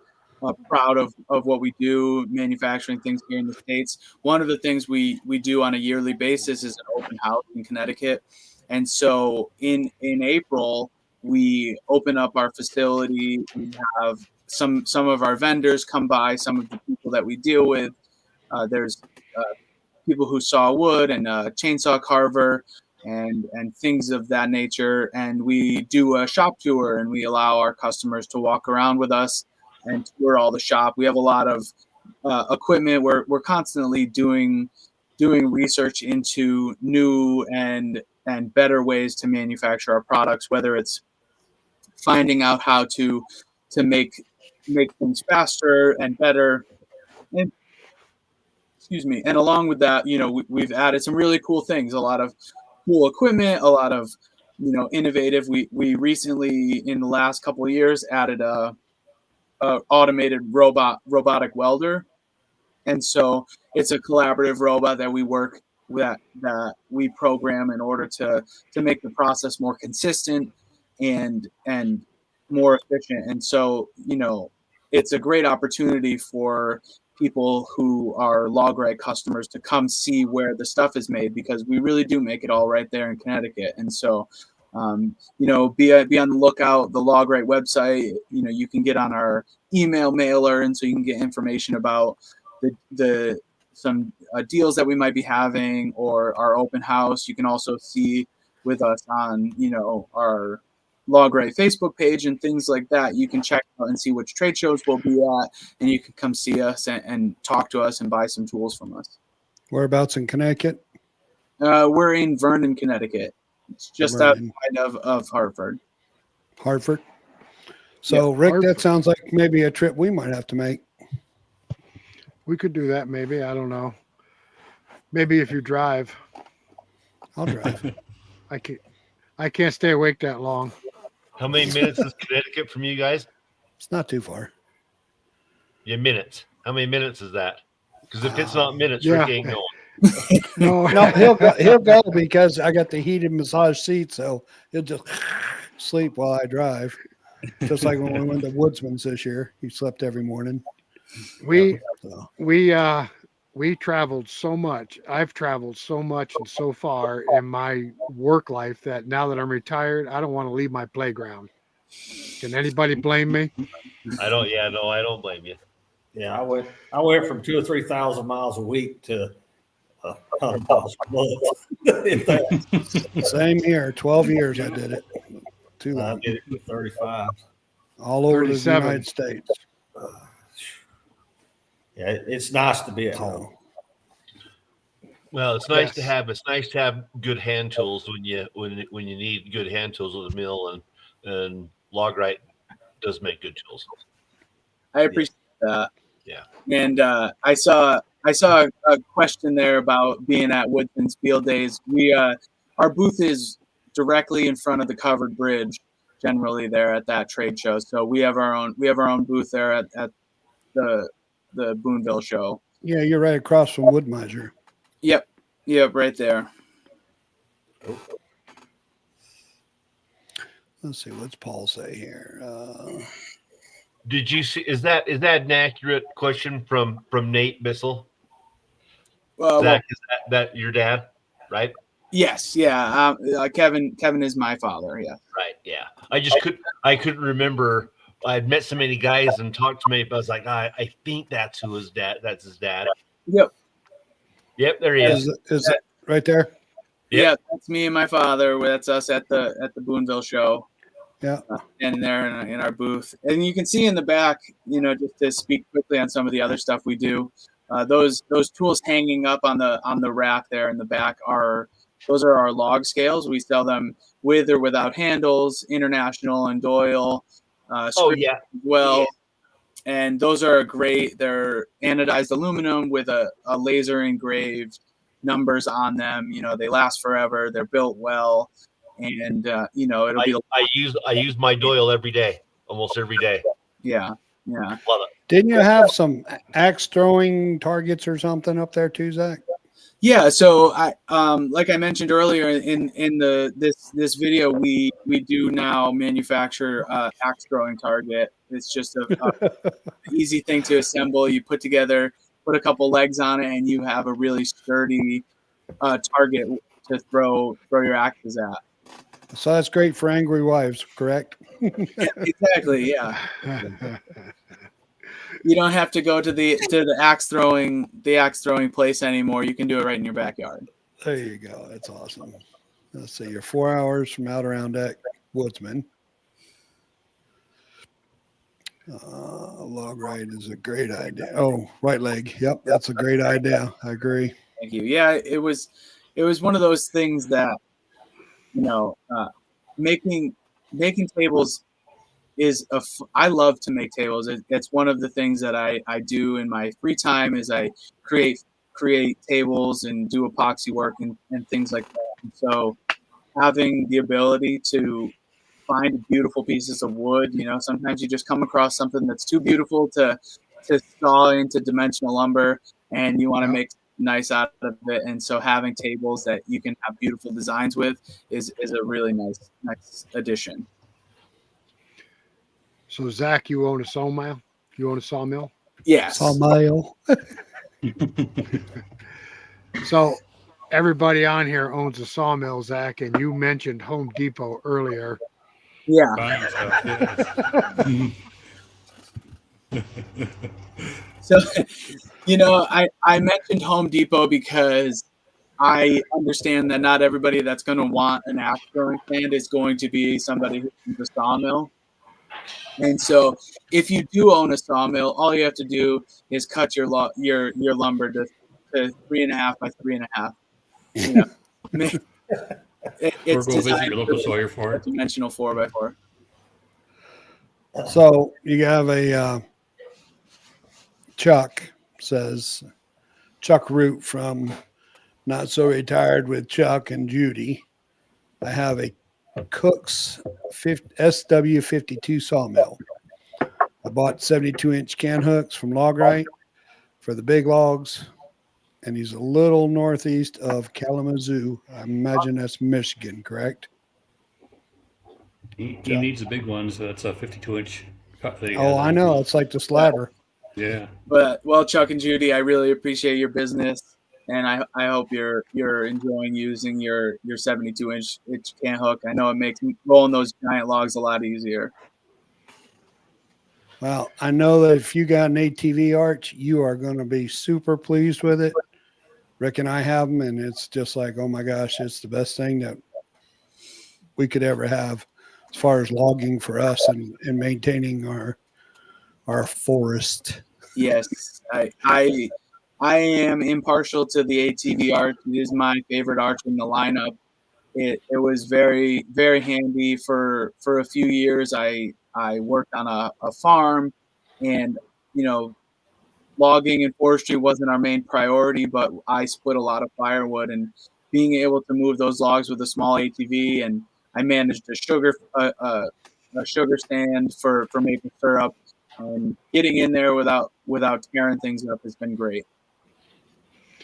proud of what we do, manufacturing things here in the States, one of the things we do on a yearly basis is an open house in Connecticut. And so in April, we open up our facility. We have some of our vendors come by, some of the people that we deal with. There's people who saw wood and a chainsaw carver and things of that nature. And we do a shop tour, and we allow our customers to walk around with us and tour all the shop. We have a lot of equipment. We're constantly doing research into new and better ways to manufacture our products, whether it's finding out how to make things faster and better. And excuse me. And along with that, you know, we've added some really cool things, a lot of cool equipment, a lot of, you know, innovative. We recently, in the last couple of years, added a automated robotic welder. And so it's a collaborative robot that we work with, that we program in order to make the process more consistent and more efficient. And so, you know, it's a great opportunity for people who are Logrite customers to come see where the stuff is made, because we really do make it all right there in Connecticut. And so, you know, be on the lookout. The Logrite website, you know, you can get on our email mailer, and so you can get information about the some deals that we might be having, or our open house. You can also see with us on, our Logrite Facebook page and things like that. You can check out and see which trade shows we'll be at, and you can come see us and talk to us and buy some tools from us. Whereabouts in Connecticut? We're in Vernon, Connecticut. It's just Vernon. outside of Hartford. Hartford. So, Rick, Hartford. that sounds like maybe a trip we might have to make. We could do that maybe. I don't know. Maybe if you drive. I'll drive. I can't stay awake that long. How many minutes is Connecticut from you guys? It's not too far. Yeah, minutes. How many minutes is that? Because if it's not minutes, Yeah. Rick ain't going. No, No, he'll go because I got the heated massage seat, so he'll just sleep while I drive. Just like when we went to Woodsman's this year, he slept every morning. we So, we traveled so much. I've traveled so much and so far in my work life that now that I'm retired, I don't want to leave my playground. Can anybody blame me? I don't. Yeah, no, I don't blame you. Yeah, I went from 2,000 or 3,000 miles a week to 100 miles a month. If that. same here. 12 years I did it. Too I long. did it for 35. All over the 37. United States. Yeah, it's nice to be at home. Well, it's nice to Yes. have good hand tools when you need good hand tools with a mill, and Logrite does make good tools. I appreciate that. Yeah. And I saw a question there about being at Woodsman's Field Days. Our booth is directly in front of the covered bridge, generally there at that trade show. So we have our own booth there at the Boonville show. Yeah, you're right across from Woodmiser. Yep, right there. Let's see, what's Paul say here? Did you see? Is that an accurate question from Nate Bissell? Zach, is that your dad? Right. Yes, yeah. Kevin is my father. Yeah. Right. Yeah. I couldn't remember. I'd met so many guys and talked to many, but I was like, I think that's who his dad. That's his dad. Yep. Yep. There he is. Is it right there? Yep. Yeah, that's me and my father. That's us at the Boonville show. Yeah. And there in our booth, and you can see in the back, just to speak quickly on some of the other stuff we do. Those tools hanging up on the rack there in the back are our log scales. We sell them with or without handles, International and Doyle. Oh yeah. Well, Yeah. and those are great. They're anodized aluminum with a laser engraved numbers on them. They last forever. They're built well, and it'll be. I use my Doyle every day, almost every day. Yeah. Love it. Didn't you have some axe throwing targets or something up there too, Zach? Yeah, so I like I mentioned earlier in this video, we do now manufacture axe throwing target. It's just a easy thing to assemble. You put a couple legs on it, and you have a really sturdy target to throw your axes at. So that's great for angry wives, correct? Exactly. Yeah. You don't have to go to the axe throwing place anymore. You can do it right in your backyard. There you go. That's awesome. Let's see. You're 4 hours from out around that Woodsman. Logrite is a great idea. Oh, right leg. Yep, that's a great idea. I agree. Thank you. Yeah, it was one of those things that making tables is I love to make tables. It's one of the things that I do in my free time is I create tables and do epoxy work and things like that. And so having the ability to find beautiful pieces of wood, sometimes you just come across something that's too beautiful to saw into dimensional lumber, and you want to make nice out of it. And so having tables that you can have beautiful designs with is a really nice addition. So Zach, you own a sawmill? You own a sawmill? Yes. Sawmill. So everybody on here owns a sawmill, Zach, and you mentioned Home Depot earlier. Yeah. Fine stuff, yes. So, I mentioned Home Depot because I understand that not everybody that's going to want an axe throwing stand is going to be somebody who owns a sawmill. And so, if you do own a sawmill, all you have to do is cut your lumber to 3.5 by 3.5. You know, Or it's go visit designed your local for sawyer a for it. dimensional 4x4. So you have a Chuck says Chuck Root from Not So Retired with Chuck and Judy. I have a Cook's SW52 sawmill. I bought 72-inch can hooks from Logrite for the big logs, and he's a little northeast of Kalamazoo. I imagine that's Michigan, correct? He needs the big ones. That's a 52-inch cut that he Oh, has. I know. It's like the slabber. Yeah. But Chuck and Judy, I really appreciate your business, and I hope you're enjoying using your 72-inch can hook. I know it makes rolling those giant logs a lot easier. Well, I know that if you got an ATV arch, you are going to be super pleased with it. Rick and I have them, and it's just like, oh my gosh, it's the best thing that we could ever have as far as logging for us and maintaining our forest. Yes, I am impartial to the ATV arch. It is my favorite arch in the lineup. It was very, very handy for a few years. I worked on a farm, and logging and forestry wasn't our main priority, but I split a lot of firewood, and being able to move those logs with a small ATV, and I managed a sugar stand for maple syrup, and getting in there without tearing things up has been great.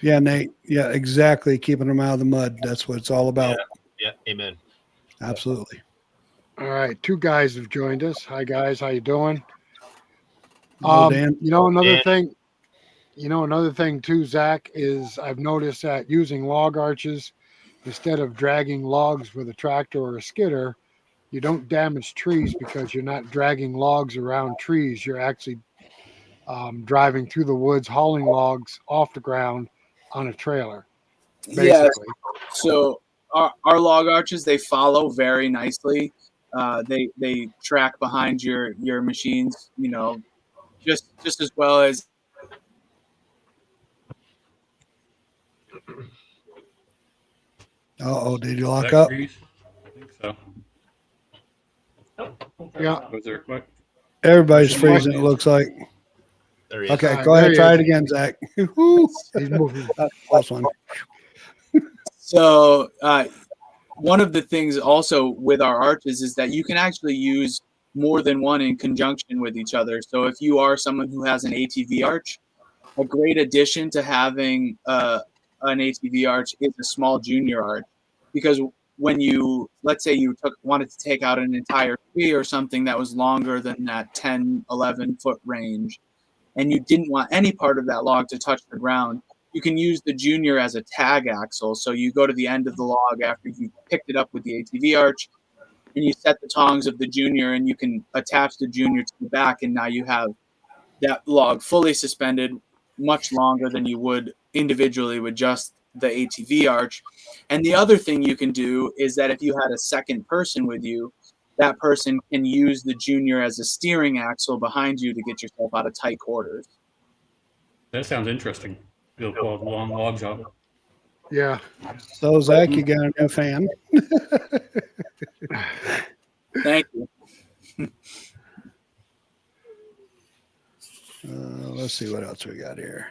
Yeah, Nate. Yeah, exactly. Keeping them out of the mud. That's what it's all about. Yeah. Amen. Absolutely. All right, two guys have joined us. Hi guys, how you doing? Hello, Dan. Another thing too, Zach, is I've noticed that using log arches instead of dragging logs with a tractor or a skidder, you don't damage trees because you're not dragging logs around trees. You're actually driving through the woods, hauling logs off the ground on a trailer. Basically. Yes. So our log arches, they follow very nicely. They track behind your machines, just as well as. Uh-oh, did you lock That up? grease? I think so. Yeah. Was there quick? Everybody's freezing, it looks like. There he is. Okay, All go right, ahead. there Try he it again, Zach. He's moving. Close one. So one of the things also with our arches is that you can actually use more than one in conjunction with each other. So if you are someone who has an ATV arch, a great addition to having an ATV arch is a small junior arch, because when let's say you wanted to take out an entire tree or something that was longer than that 10, 11 foot range, and you didn't want any part of that log to touch the ground, you can use the junior as a tag axle. So you go to the end of the log after you picked it up with the ATV arch, and you set the tongs of the junior, and you can attach the junior to the back, and now you have that log fully suspended much longer than you would individually with just the ATV arch. And the other thing you can do is that if you had a second person with you, that person can use the junior as a steering axle behind you to get yourself out of tight quarters. That sounds interesting. You'll pull long logs out. Yeah. So, Zach, you got a new fan. Thank you. Let's see what else we got here.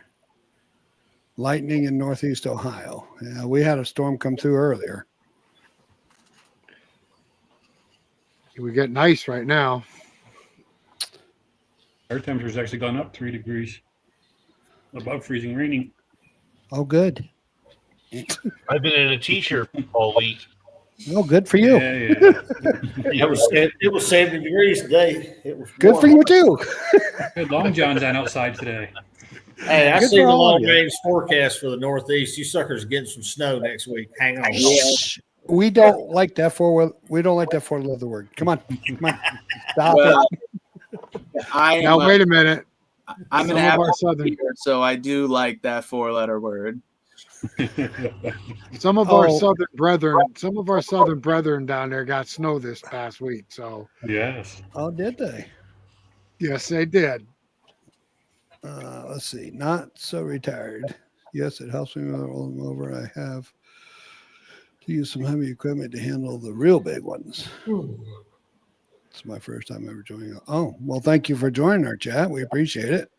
Lightning in Northeast Ohio. Yeah, we had a storm come through earlier. We get nice right now. Our temperature's actually gone up 3 degrees above freezing, raining. Oh, good. I've been in a t-shirt all week. Oh, good for you. Yeah. It was 70 degrees today. It was Good warm. for you, too. Good long johns on outside today. Hey, I Good see for the all of long you. range forecast for the Northeast. You suckers getting some snow next week. Hang on. Shh. We don't like that we don't like that four-letter word. Come on. Stop Well, it. Now wait a minute. I'm Some an of our Apple southern speaker, so I do like that 4-letter word. Some of our Oh. southern brethren down there got snow this past week. So Yes. Oh, did they? yes, they did. Let's see. Not so retired. Yes, it helps me with rolling over. I have to use some heavy equipment to handle the real big ones. It's my first time ever joining. Oh, well, thank you for joining our chat. We appreciate it.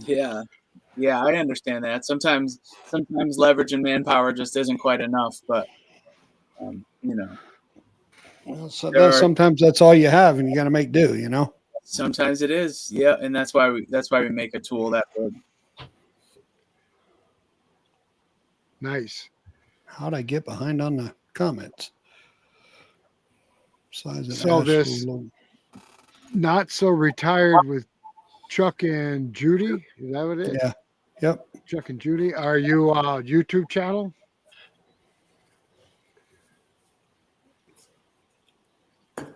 Yeah. Yeah, I understand that. Sometimes leverage and manpower just isn't quite enough, but you know, Well, so there are, sometimes that's all you have, and you got to make do. You know. sometimes it is. Yeah, and that's why we make a tool that would. Nice. How'd I get behind on the comments? Size and So ash this low. not so retired with Chuck and Judy. Is that what it is? Yeah. Yep. Chuck and Judy. Are you YouTube channel? All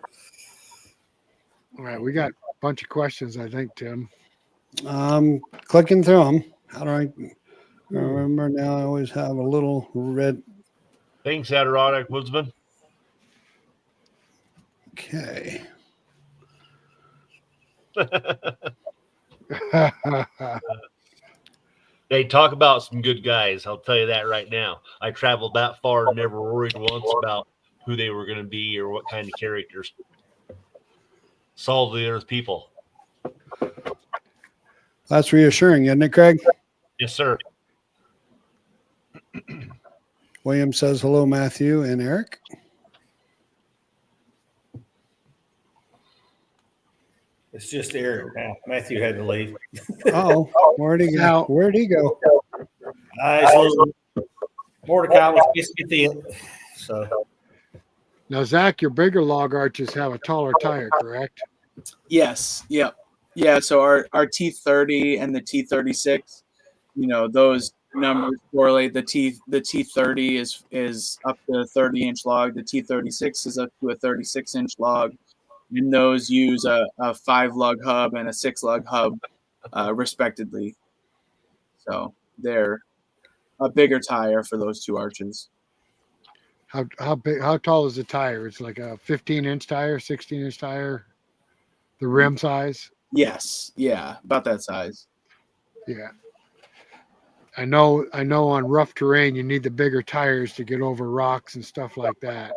right, we got a bunch of questions, I think, Tim. Clicking through them. How do I remember now? I always have a little red. Thanks, Adirondack Woodsman. Okay. They talk about some good guys. I'll tell you that right now. I traveled that far and never worried once about who they were going to be or what kind of characters. Solve the other people. That's reassuring, isn't it, Craig? Yes, sir. William says hello, Matthew and Eric. It's just Eric now. Matthew had to leave. Oh, where'd he go? Now- Where'd he go? Mordecai was just get the so Now, Zach, your bigger log arches have a taller tire, correct? Yes. Yep. Yeah. So our T30 and the T36, those numbers correlate. The T30 is up to a 30-inch log. The T36 is up to a 36-inch log, and those use a 5-lug hub and a 6-lug hub, respectively. So they're a bigger tire for those two arches. How big? How tall is the tire? It's like a 15-inch tire, 16-inch tire. The rim size. Yes. Yeah. About that size. Yeah. I know. On rough terrain, you need the bigger tires to get over rocks and stuff like that.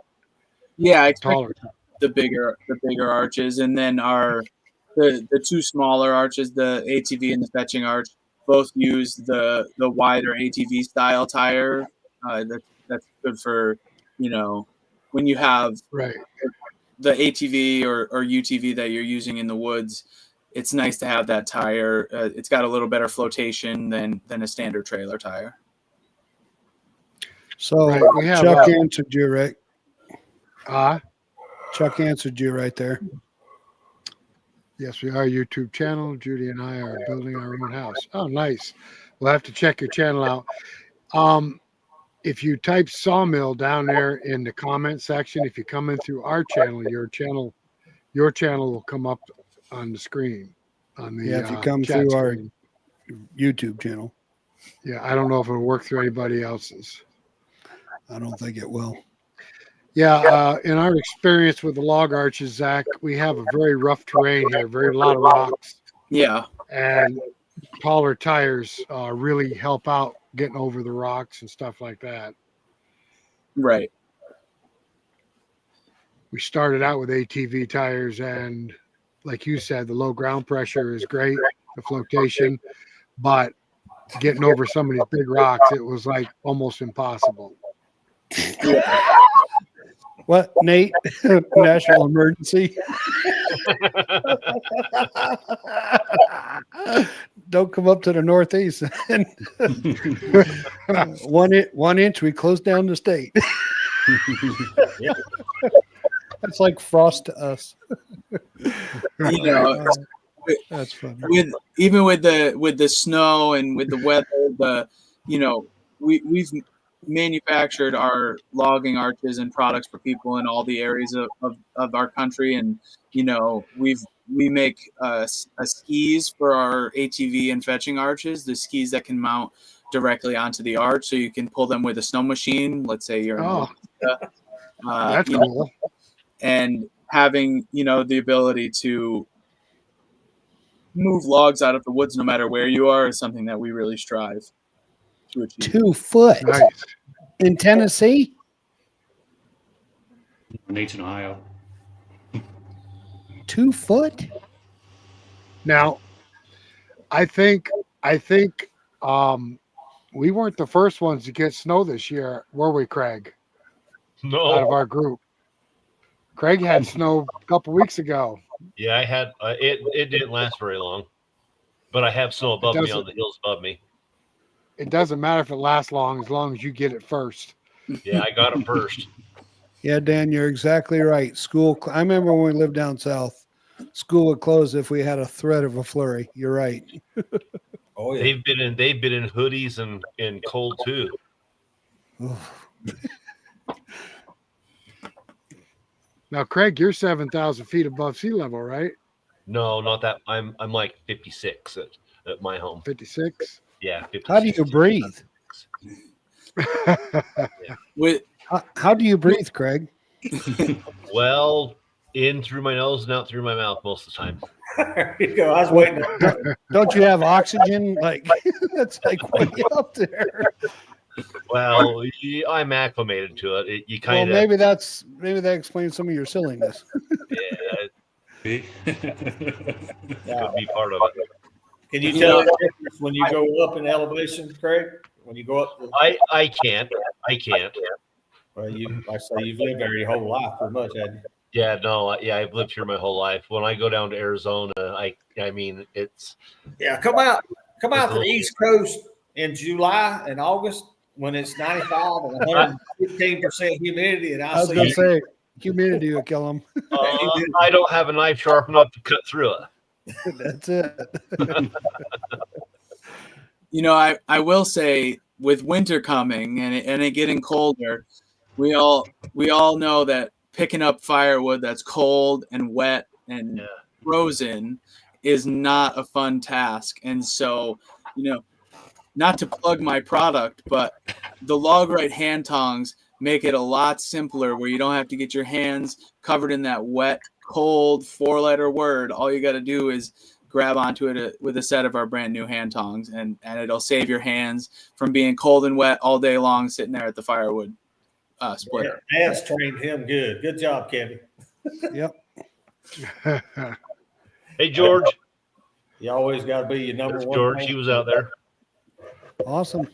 Yeah. I expect Taller. the bigger arches, and then the two smaller arches, the ATV and the fetching arch, both use the wider ATV style tire. That's good for when you have Right. the ATV or UTV that you're using in the woods. It's nice to have that tire. It's got a little better flotation than a standard trailer tire. So Right, we have, Chuck answered you right. Chuck answered you right there. Yes, we are a YouTube channel. Judy and I are building our own house. Oh, nice. We'll have to check your channel out. If you type Sawmill down there in the comment section, if you come in through our channel, your channel will come up on the screen. On the If you come chat through our screen. YouTube channel. Yeah, I don't know if it'll work through anybody else's. I don't think it will. Yeah, in our experience with the log arches, Zach, we have a very rough terrain here, a lot of rocks, Yeah. and taller tires really help out getting over the rocks and stuff like that. Right. We started out with ATV tires, and like you said, the low ground pressure is great, the flotation, but getting over some of these big rocks, it was like almost impossible. What, Nate? National emergency? Don't come up to the Northeast. 1 inch, we close down the state. That's like frost to us. That's funny. With the snow and with the weather, we've manufactured our logging arches and products for people in all the areas of our country, and we make skis for our ATV and fetching arches, the skis that can mount directly onto the arch, so you can pull them with a snow machine. Let's say you're in Alaska, That's you know, cool. and having the ability to move logs out of the woods no matter where you are is something that we really strive to achieve. 2 foot Nice. in Tennessee. Nate's in Ohio. 2 foot. Now, I think we weren't the first ones to get snow this year, were we, Craig? Out of No. our group. Craig had snow a couple weeks ago. Yeah, I had it didn't last very long, but I have snow above me on the hills above me. It doesn't matter if it lasts long as you get it first. Yeah, I got it first. Yeah, Dan, you're exactly right. I remember when we lived down south, school would close if we had a threat of a flurry. You're right. Oh yeah. They've been in hoodies and cold too. Now, Craig, you're 7,000 feet above sea level, right? No, not that. I'm like 56 at my home. 56. Yeah, 56. How do you breathe? With How do you breathe, Craig? Well, in through my nose and out through my mouth most of the time. There you go. I was waiting. Don't you have oxygen? Like that's like way up there. Well, I'm acclimated to it. You Well, kind of maybe that explains some of your silliness. yeah, Yeah. could be part of it. Can you tell the difference when you go up in elevation, Craig? When you go up, I can't. well, I say you've lived there your whole life, pretty much, hadn't you? Yeah, no, yeah, I've lived here my whole life. When I go down to Arizona, I mean, it's Yeah, come out to the East Coast in July and August when it's 95 and 115% humidity, and I was going to say humidity will kill them. I don't have a knife sharp enough to cut through it. That's it. I will say with winter coming and it getting colder, we all know that picking up firewood that's cold and wet and frozen is not a fun task. And so, not to plug my product, but the Logrite hand tongs make it a lot simpler where you don't have to get your hands covered in that wet, cold 4-letter word. All you got to do is grab onto it with a set of our brand new hand tongs, and it'll save your hands from being cold and wet all day long sitting there at the firewood splitter. Dad's trained him good. Good job, Kevin. Yep. Hey, George. You always got to be your number That's one. George, he was out there. Awesome.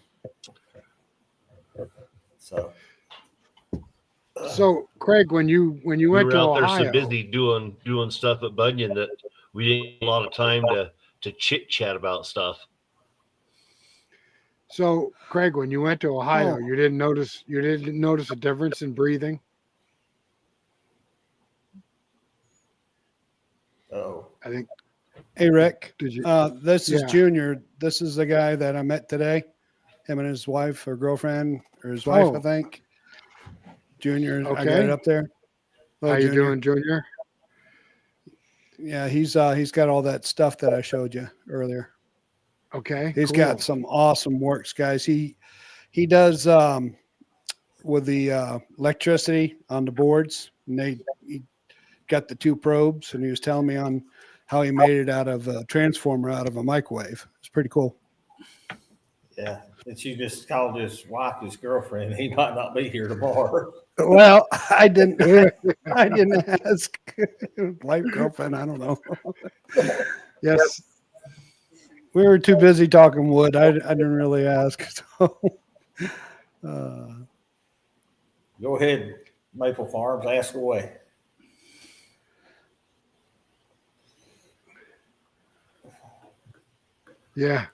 So, Craig, when you We went were to out there Ohio, so busy doing stuff at Bunyan that we didn't have a lot of time to chit chat about stuff. so Craig, when you went to Ohio, Oh. you didn't notice a difference in breathing? Oh, I think. Hey, Rick. Did you? This is Yeah. Junior. This is the guy that I met today. Him and his wife or girlfriend or his wife, Oh. I think. Junior, I got Okay. it up there. How Hello, you Junior. doing, Junior? Yeah, he's got all that stuff that I showed you earlier. Okay. He's cool. got some awesome works, guys. He does with the electricity on the boards, and he got the 2 probes, and he was telling me on how he made it out of a transformer out of a microwave. It's pretty cool. yeah. Since you just called his wife his girlfriend, he might not be here tomorrow. Well, I didn't ask. Wife, girlfriend, I don't know. Yes. We were too busy talking wood. I didn't really ask. So, Go ahead, Maple Farms, ask away. Yeah.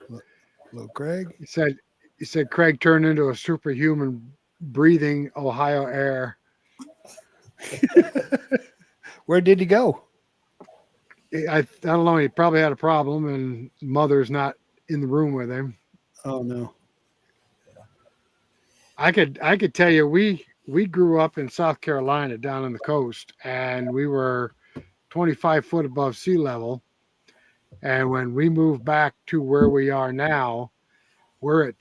hello, Craig. He said Craig turned into a superhuman breathing Ohio air. Where did he go? I don't know. He probably had a problem, and mother's not in the room with him. Oh no. I could tell you we grew up in South Carolina down on the coast, and we were 25 foot above sea level. And when we moved back to where we are now, we're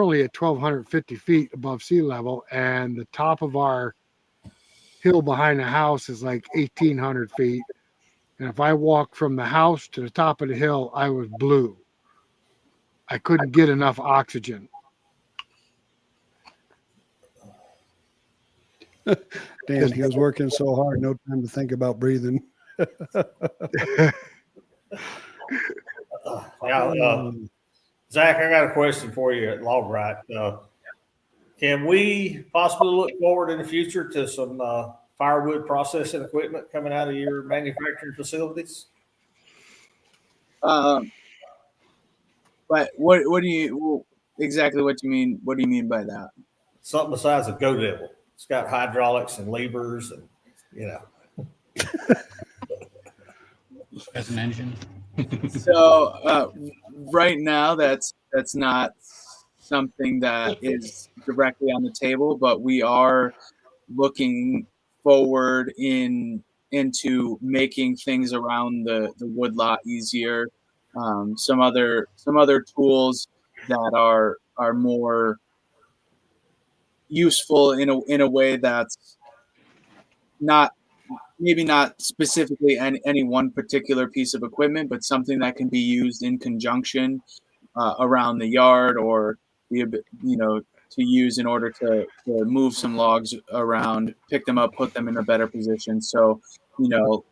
only at 1,250 feet above sea level, and the top of our hill behind the house is like 1,800 feet. And if I walked from the house to the top of the hill, I was blue. I couldn't get enough oxygen. Dan, he was working so hard, no time to think about breathing. Zach, I got a question for you at Logrite. Can we possibly look forward in the future to some firewood processing equipment coming out of your manufacturing facilities? But what do you exactly what do you mean? What do you mean by that? Something besides a Go Devil. It's got hydraulics and levers, and As an engine. So right now, that's not something that is directly on the table, but we are looking forward into making things around the wood lot easier. Some other tools that are more useful in a way that's not maybe not specifically any one particular piece of equipment, but something that can be used in conjunction around the yard, or to use in order to move some logs around, pick them up, put them in a better position. So,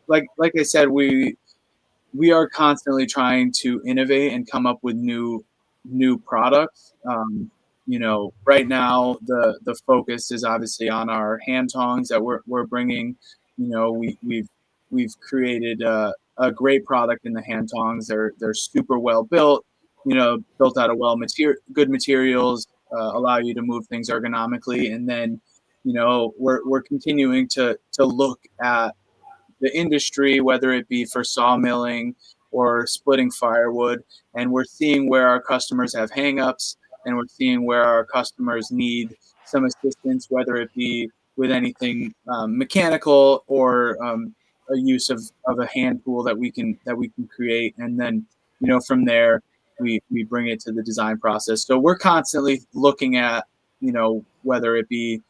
like I said, we are constantly trying to innovate and come up with new products. Right now the focus is obviously on our hand tongs that we're bringing. We've created a great product in the hand tongs. They're super well built. Built out of good materials, allow you to move things ergonomically, and then we're continuing to look at the industry, whether it be for sawmilling or splitting firewood, and we're seeing where our customers have hangups, and we're seeing where our customers need some assistance, whether it be with anything mechanical or a use of a hand tool that we can create, and then from there we bring it to the design process. So we're constantly looking at whether it be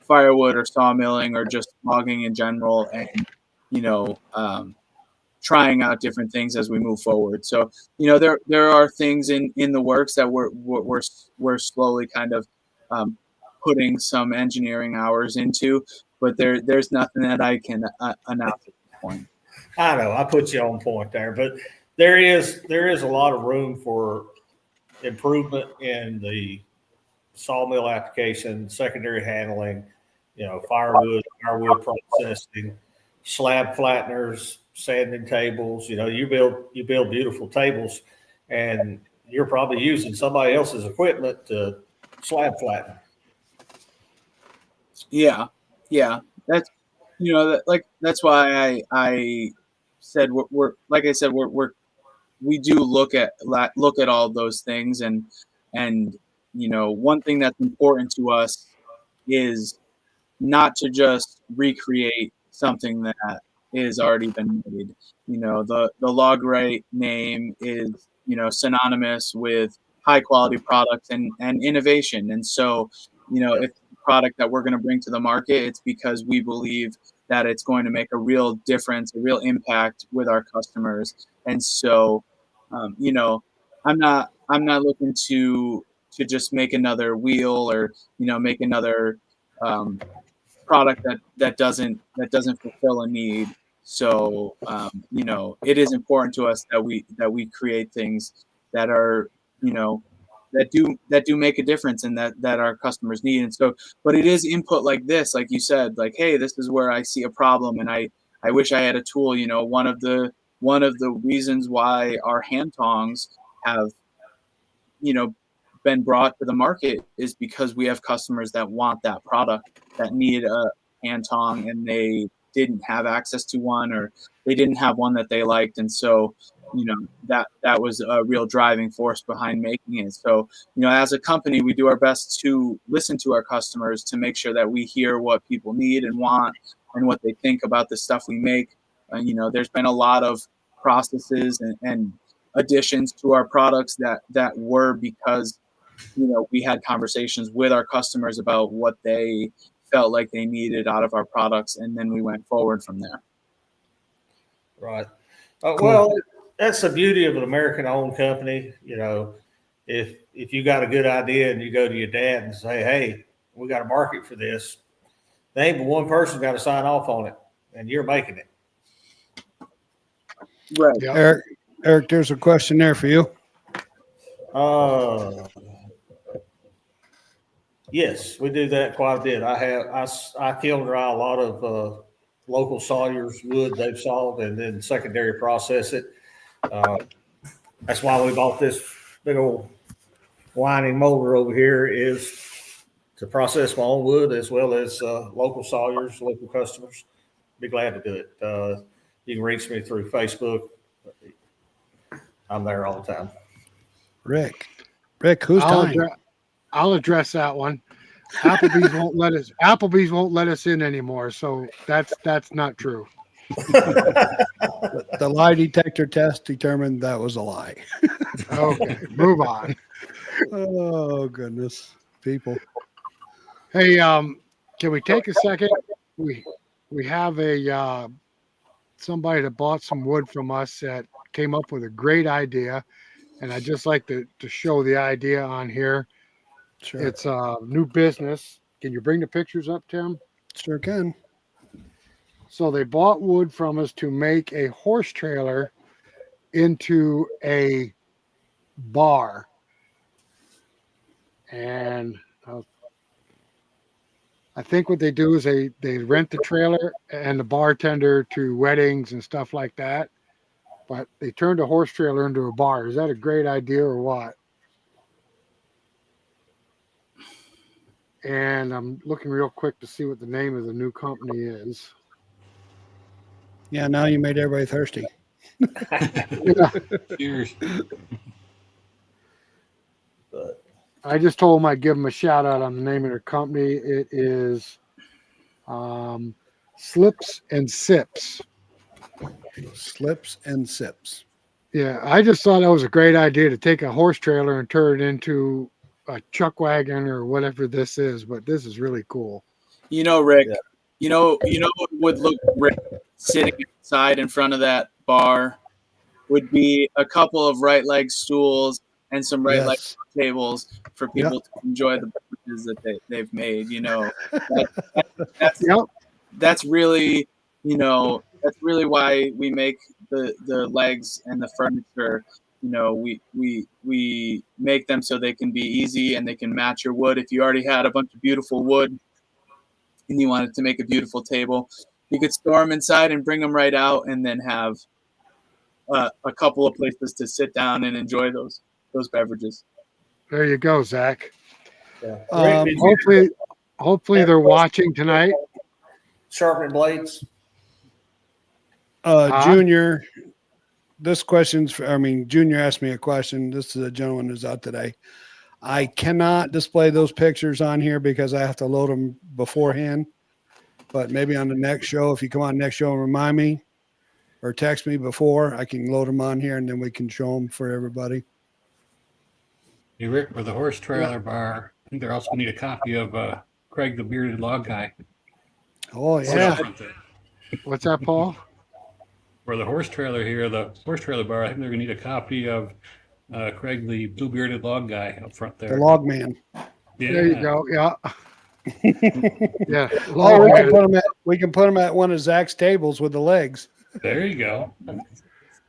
firewood or sawmilling or just logging in general, and trying out different things as we move forward. So there are things in the works that we're slowly kind of putting some engineering hours into, but there's nothing that I can announce at this point. I know I put you on point there, but there is a lot of room for improvement in the sawmill application, secondary handling, firewood processing, slab flatteners, sanding tables. You build beautiful tables, and you're probably using somebody else's equipment to slab flatten. Yeah. That's that's why I said we do look at all those things, and one thing that's important to us is not to just recreate something that is already been made. The Logrite name is synonymous with high quality products and innovation, and so if the product that we're going to bring to the market, it's because we believe that it's going to make a real difference, a real impact with our customers. And so I'm not looking to just make another wheel, or make another product that doesn't fulfill a need. So it is important to us that we create things that are that do make a difference, and that our customers need. And so, but it is input like this, like you said, like, hey, this is where I see a problem, and I wish I had a tool. One of the reasons why our hand tongs have been brought to the market is because we have customers that want that product, that need a hand tong, and they didn't have access to one, or they didn't have one that they liked. And so that was a real driving force behind making it. So as a company, we do our best to listen to our customers, to make sure that we hear what people need and want, and what they think about the stuff we make. There's been a lot of processes and additions to our products that were because we had conversations with our customers about what they felt like they needed out of our products, and then we went forward from there. Right. Well, that's the beauty of an American-owned company. If you got a good idea and you go to your dad and say, "Hey, we got a market for this," they ain't but one person got to sign off on it, and you're making it. Right. Yeah. Eric, there's a question there for you. Yes, we do that quite a bit. I kiln dry a lot of local sawyers wood they've sawed and then secondary process it. That's why we bought this big old winding motor over here, is to process my own wood as well as local sawyers, local customers. Be glad to do it. You can reach me through Facebook. I'm there all the time. Rick, who's time? I'll address that one. Applebee's won't let us in anymore, so that's not true. The lie detector test determined that was a lie. Okay, move on. Oh goodness, people. Hey, can we take a second? We have a somebody that bought some wood from us that came up with a great idea, and I'd just like to show the idea on here. Sure. It's a new business. Can you bring the pictures up, Tim? Sure can. So they bought wood from us to make a horse trailer into a bar. And I think what they do is they rent the trailer and the bartender to weddings and stuff like that. But they turned a horse trailer into a bar. Is that a great idea or what? And I'm looking real quick to see what the name of the new company is. Yeah, now you made everybody thirsty. Yeah. Cheers. But I just told them I'd give them a shout out on the name of their company. It is Slips and Sips. Slips and sips. Yeah, I just thought that was a great idea to take a horse trailer and turn it into a chuck wagon or whatever this is, but this is really cool. Rick, Yeah. what would look great sitting inside in front of that bar would be a couple of right leg stools and some right leg Yes. tables for people to enjoy the beverages that they've made. Yep. That's really why we make the legs and the furniture. We make them so they can be easy and they can match your wood. If you already had a bunch of beautiful wood and you wanted to make a beautiful table, you could store them inside and bring them right out, and then have a couple of places to sit down and enjoy those beverages. There you go, Zach. Yeah. Rick, did you Hopefully they're watching tonight. sharpening blades? Junior, this question's Junior asked me a question. This is a gentleman who's out today. I cannot display those pictures on here because I have to load them beforehand. But maybe on the next show, if you come on next show and remind me or text me before, I can load them on here and then we can show them for everybody. Hey, Rick, for the horse trailer bar, I think they're also going to need a copy of Craig the Bearded Log Guy. Oh, Sit yeah. up front there. What's that, Paul? For the horse trailer here, the horse trailer bar, I think they're going to need a copy of Craig the Blue Bearded Log Guy up front there. The log man. Yeah. There you go. Yeah. Yeah. Oh, we can put them at one of Zach's tables with the legs. There you go.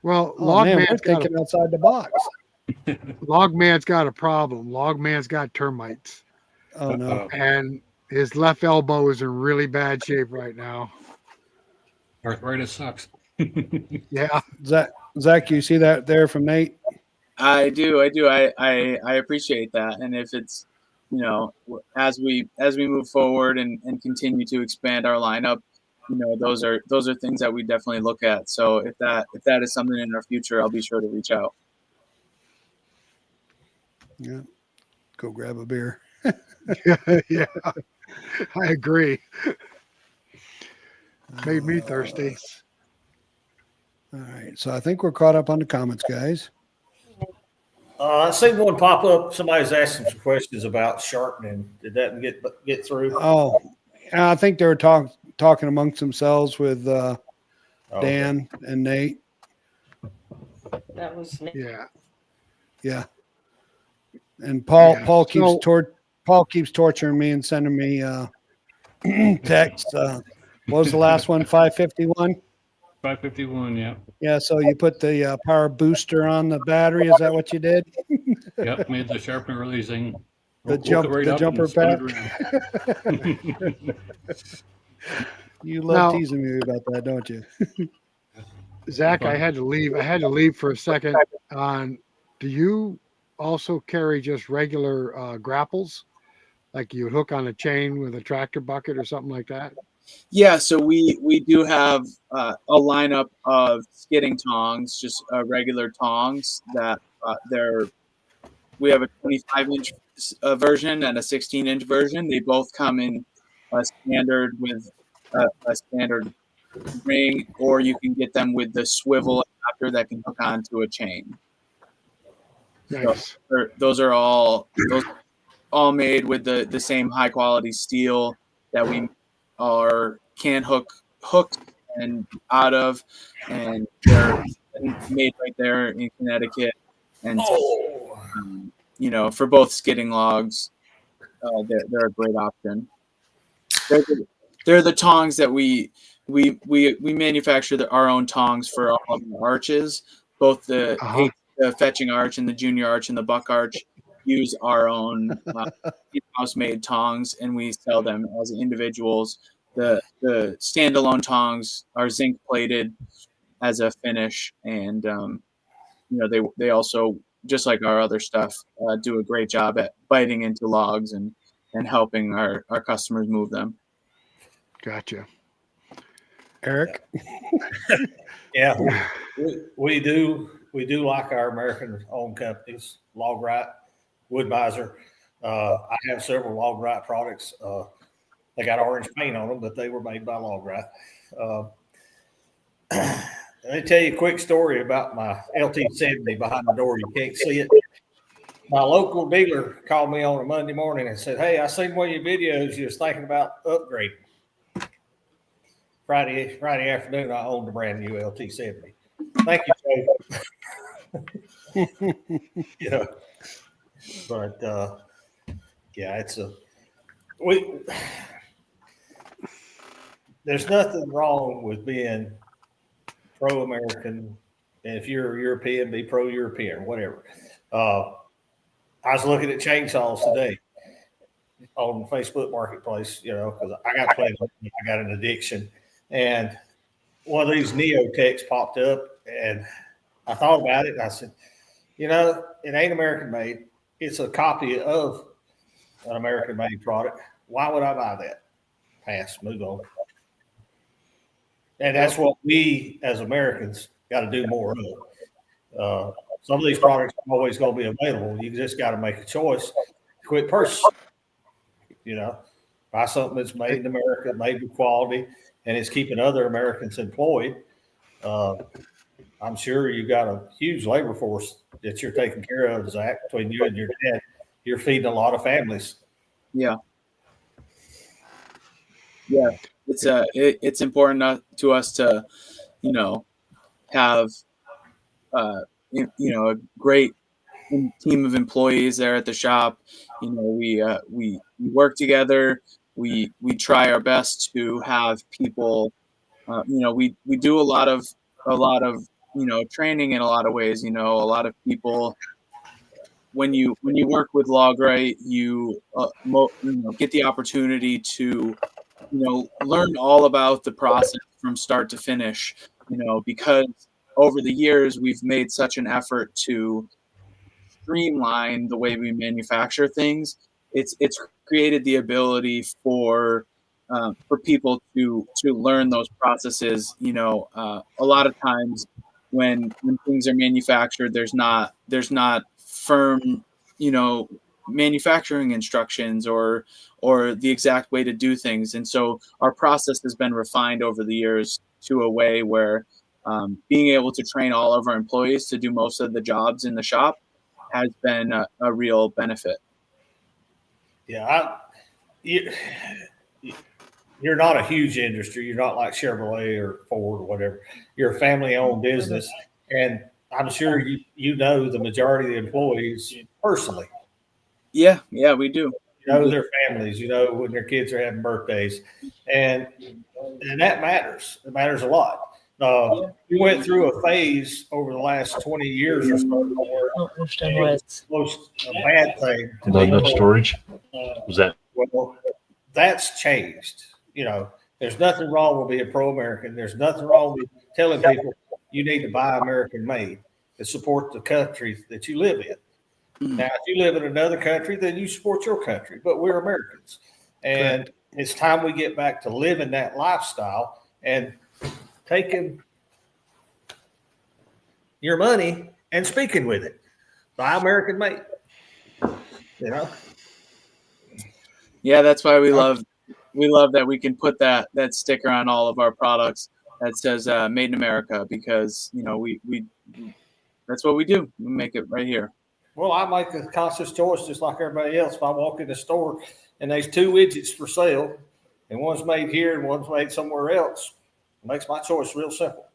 Well, Oh, man, we're thinking outside the box. Logman's got a problem. Logman's got termites, Oh, no. and his left elbow is in really bad shape right now. Arthritis sucks. Yeah. Zach, you see that there from Nate? I do. I appreciate that. And if it's, as we move forward and continue to expand our lineup, those are things that we definitely look at. So if that is something in our future, I'll be sure to reach out. Yeah. Go grab a beer. Yeah. I agree. Made me thirsty. All right. So I think we're caught up on the comments, guys. I seen one pop up. Somebody's asking some questions about sharpening. Did that get through? Oh, I think they were talking amongst themselves with Okay. Dan and Nate. That was Yeah. Yeah. And Paul Yeah. Paul keeps torturing me and sending me texts. What was the last one? 551. 551. Yeah. Yeah. So you put the power booster on the battery. Is that what you did? Yep. Made the sharpener releasing. The jumper pack. You love teasing me about that, don't you? Zach, I had to leave. I had to leave for a second. Do you also carry just regular grapples, like you hook on a chain with a tractor bucket or something like that? Yeah, so we do have a lineup of skidding tongs, just regular tongs that we have a 25-inch version and a 16-inch version. They both come in a standard with a standard ring, or you can get them with the swivel adapter that can hook onto a chain. Nice. So those are all made with the same high quality steel that we can hook hooks and out of, and they're made right there in Connecticut. And for both skidding logs, they're a great option. They're the tongs that we manufacture our own tongs for all of the arches, both the fetching arch and the junior arch and the buck arch. Use our own in-house made tongs, and we sell them as individuals. The standalone tongs are zinc plated as a finish, and they also, just like our other stuff, do a great job at biting into logs and helping our customers move them. Gotcha. Eric? Yeah, we do like our American-owned companies, Logrite, Woodmiser. I have several Logrite products. They got orange paint on them, but they were made by Logrite. Let me tell you a quick story about my LT70 behind the door. You can't see it. My local dealer called me on a Monday morning and said, "Hey, I seen one of your videos. You was thinking about upgrading." Friday afternoon, I owned a brand new LT70. Thank you, Joe. But there's nothing wrong with being pro-American, and if you're European, be pro-European, whatever. I was looking at chainsaws today on Facebook Marketplace, because I got an addiction, and one of these Neotechs popped up, and I thought about it, and I said, it ain't American made. It's a copy of an American made product. Why would I buy that? Pass, move on. And that's what we as Americans got to do more of. Some of these products are always going to be available. You just got to make a choice. Quit purchasing. Buy something that's made in America, made with quality, and it's keeping other Americans employed. I'm sure you got a huge labor force that you're taking care of, Zach, between you and your dad. You're feeding a lot of families. Yeah. Yeah. It's important to us to, have, a great team of employees there at the shop. We work together. We try our best to have people. We do a lot of training in a lot of ways. A lot of people. When you work with Logrite, you get the opportunity to learn all about the process from start to finish. Because over the years we've made such an effort to streamline the way we manufacture things. It's created the ability for people to learn those processes. A lot of times when things are manufactured, there's not firm manufacturing instructions or the exact way to do things, and so our process has been refined over the years to a way where being able to train all of our employees to do most of the jobs in the shop has been a real benefit. Yeah, you're not a huge industry. You're not like Chevrolet or Ford or whatever. You're a family-owned business, and I'm sure you know the majority of the employees personally. Yeah, we do. You know their families. You know when their kids are having birthdays, and that matters. It matters a lot. We went through a phase over the last 20 years or so where I don't understand it why was it's. almost a bad thing to Not be enough told. storage. Was that? Well, that's changed. You know, there's nothing wrong with being pro-American. There's nothing wrong with telling people you need to buy American made to support the country that you live in. Now, if you live in another country, then you support your country, but we're Americans. And it's time we get back to living that lifestyle and taking your money and speaking with it. Buy American made. You know? Yeah, that's why we love that we can put that sticker on all of our products that says "Made in America" because we that's what we do. We make it right here. Well, I make a conscious choice just like everybody else. If I walk in the store and there's 2 widgets for sale, and one's made here and one's made somewhere else, it makes my choice real simple.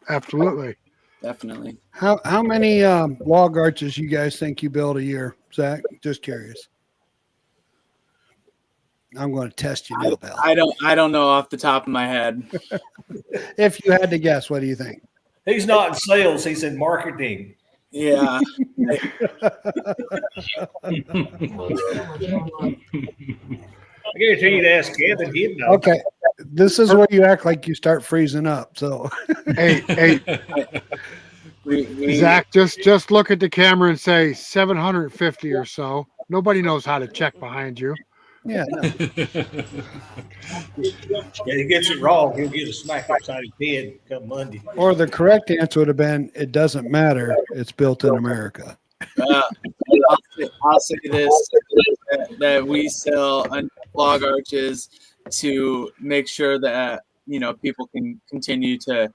Absolutely. Definitely. How many log arches you guys think you build a year, Zach? Just curious. I'm going to test you now, pal. I don't know off the top of my head. If you had to guess, what do you think? He's not in sales, he's in marketing. Yeah. I guarantee you'd ask Kevin, he'd know. Okay. This is where you act like you start freezing up. So Hey, we Zach, just look at the camera and say 750 or so. Nobody knows how to check behind you. yeah, no. Yeah, he gets it wrong, he'll get a smack upside his head come Monday. Or the correct answer would have been, it doesn't matter. It's built in America. I'll say this that we sell log arches to make sure that people can continue to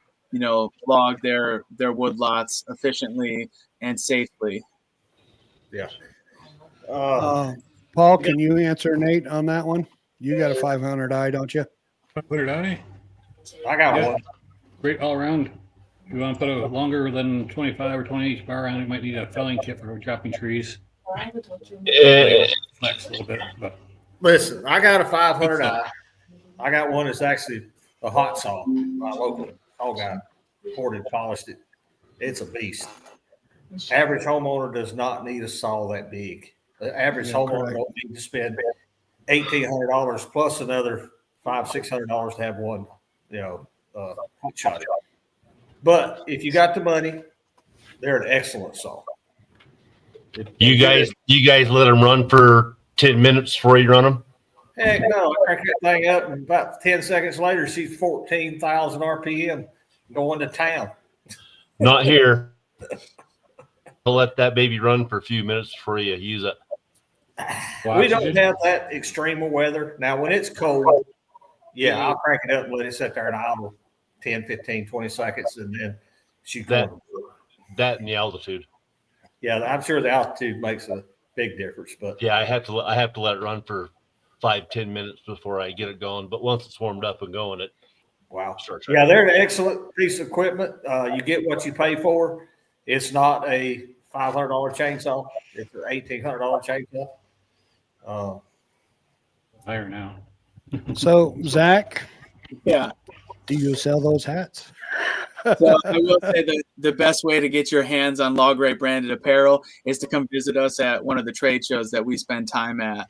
log their wood lots efficiently and safely. Yeah. Paul, can you answer Nate on that one? You got a 500i, don't you? Put it on. I got Yeah. one. Great all around. If you want to put a longer than 25 or 20 inch bar on it, you might need a felling kit for dropping trees. Flex a little bit, but Listen, I got a 500i. I got one that's actually a hot saw. My local saw guy poured and polished it. It's a beast. Average homeowner does not need a saw that big. The average homeowner don't need to spend $1,800 plus another $500-$600 to have one, hot shot. But if you got the money, they're an excellent saw. You guys let them run for 10 minutes before you run them? Heck no, I crank that thing up and about 10 seconds later, she's 14,000 RPM going to town. Not here. I'll let that baby run for a few minutes before you use it. We don't have that extreme of weather. Now, when it's cold, yeah, I'll crank it up and let it sit there and idle 10, 15, 20 seconds, and then she That and the altitude. Yeah, I'm sure the altitude makes a big difference, but Yeah, I have to let it run for 5-10 minutes before I get it going. But once it's warmed up and going, it wow. starts. Yeah, they're an excellent piece of equipment. You get what you pay for. It's not a $500 chainsaw. It's an $1,800 chainsaw. higher now. So, Zach, Yeah. do you sell those hats? So I will say that the best way to get your hands on Logrite branded apparel is to come visit us at one of the trade shows that we spend time at.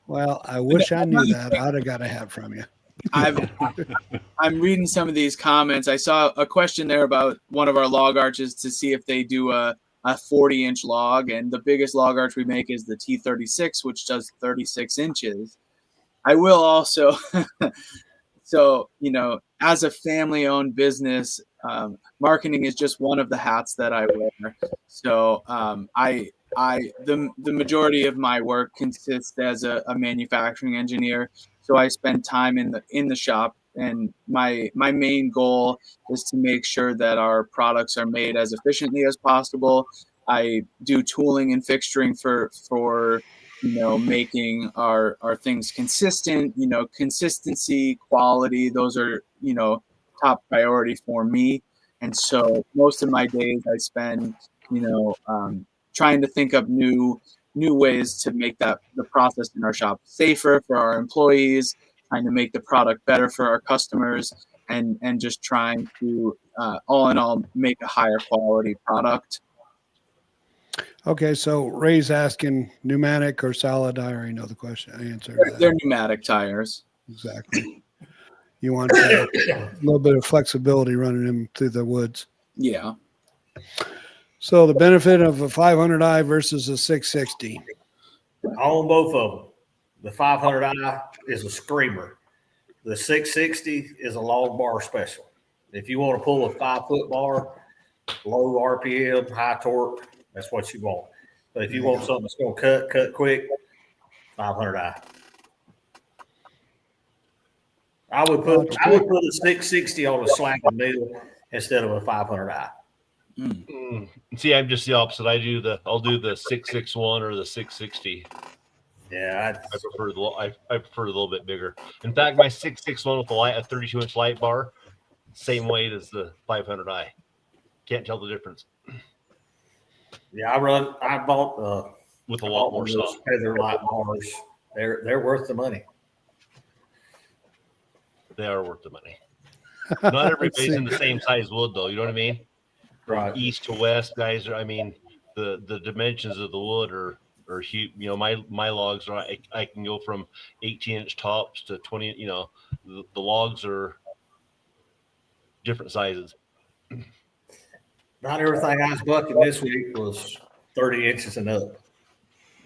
Well, I wish I knew that. I'd have got a hat from you. I'm reading some of these comments. I saw a question there about one of our log arches to see if they do a 40-inch log, and the biggest log arch we make is the T36, which does 36 inches. I will also, so, as a family-owned business, marketing is just one of the hats that I wear. So the majority of my work consists as a manufacturing engineer. So I spend time in the shop and my main goal is to make sure that our products are made as efficiently as possible. I do tooling and fixturing for making our things consistent. Consistency, quality, those are top priority for me. And so most of my days I spend trying to think up new ways to make the process in our shop safer for our employees, trying to make the product better for our customers, and just trying to all in all make a higher quality product. Okay, so Ray's asking pneumatic or solid. I already know the question. I answered They're that. pneumatic tires. Exactly. You want a little bit of flexibility running them through the woods. Yeah. So the benefit of a 500i versus a 660. I own both of them. The 500i is a screamer. The 660 is a log bar special. If you want to pull a 5-foot bar, low RPM, high torque, that's what you want. But if you want something that's going to cut quick, 500i. I would put a 660 on a slag and needle instead of a 500i. See, I'm just the opposite. I'll do the 661 or the 660. Yeah, I prefer a little bit bigger. In fact, my 661 with a 32-inch light bar, same weight as the 500i. Can't tell the difference. Yeah, I bought with a lot more stuff. Feather light bars. They're worth the money. They are worth the money. Not everybody's in the same size wood, though. You know what I mean? Right. From east to west, guys. I mean, the dimensions of the wood are huge. My logs are. I can go from 18-inch tops to 20. The logs are different sizes. Not everything I was bucking this week was 30 inches and up.